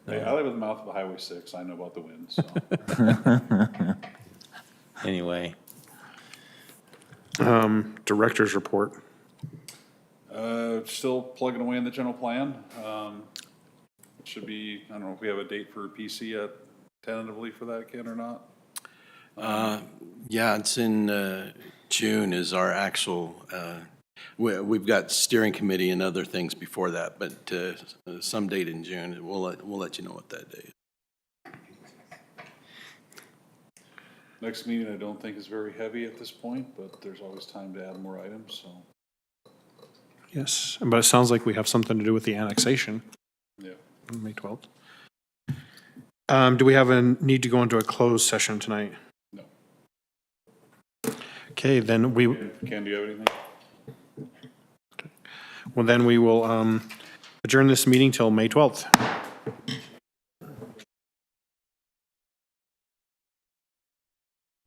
Hey, I live at the mouth of Highway 6. I know about the wind, so. Anyway, Director's report. Still plugging away in the general plan. Should be, I don't know if we have a date for PC yet, tentatively for that, Ken, or not? Yeah, it's in June is our actual, we've got steering committee and other things before that, but some date in June, we'll let you know what that date is. Next meeting, I don't think is very heavy at this point, but there's always time to add more items, so, Yes, but it sounds like we have something to do with the annexation, yeah. on May 12th. Do we have a need to go into a closed session tonight? No. Okay, then we, Ken, do you have anything? well, then we will adjourn this meeting till May 12th.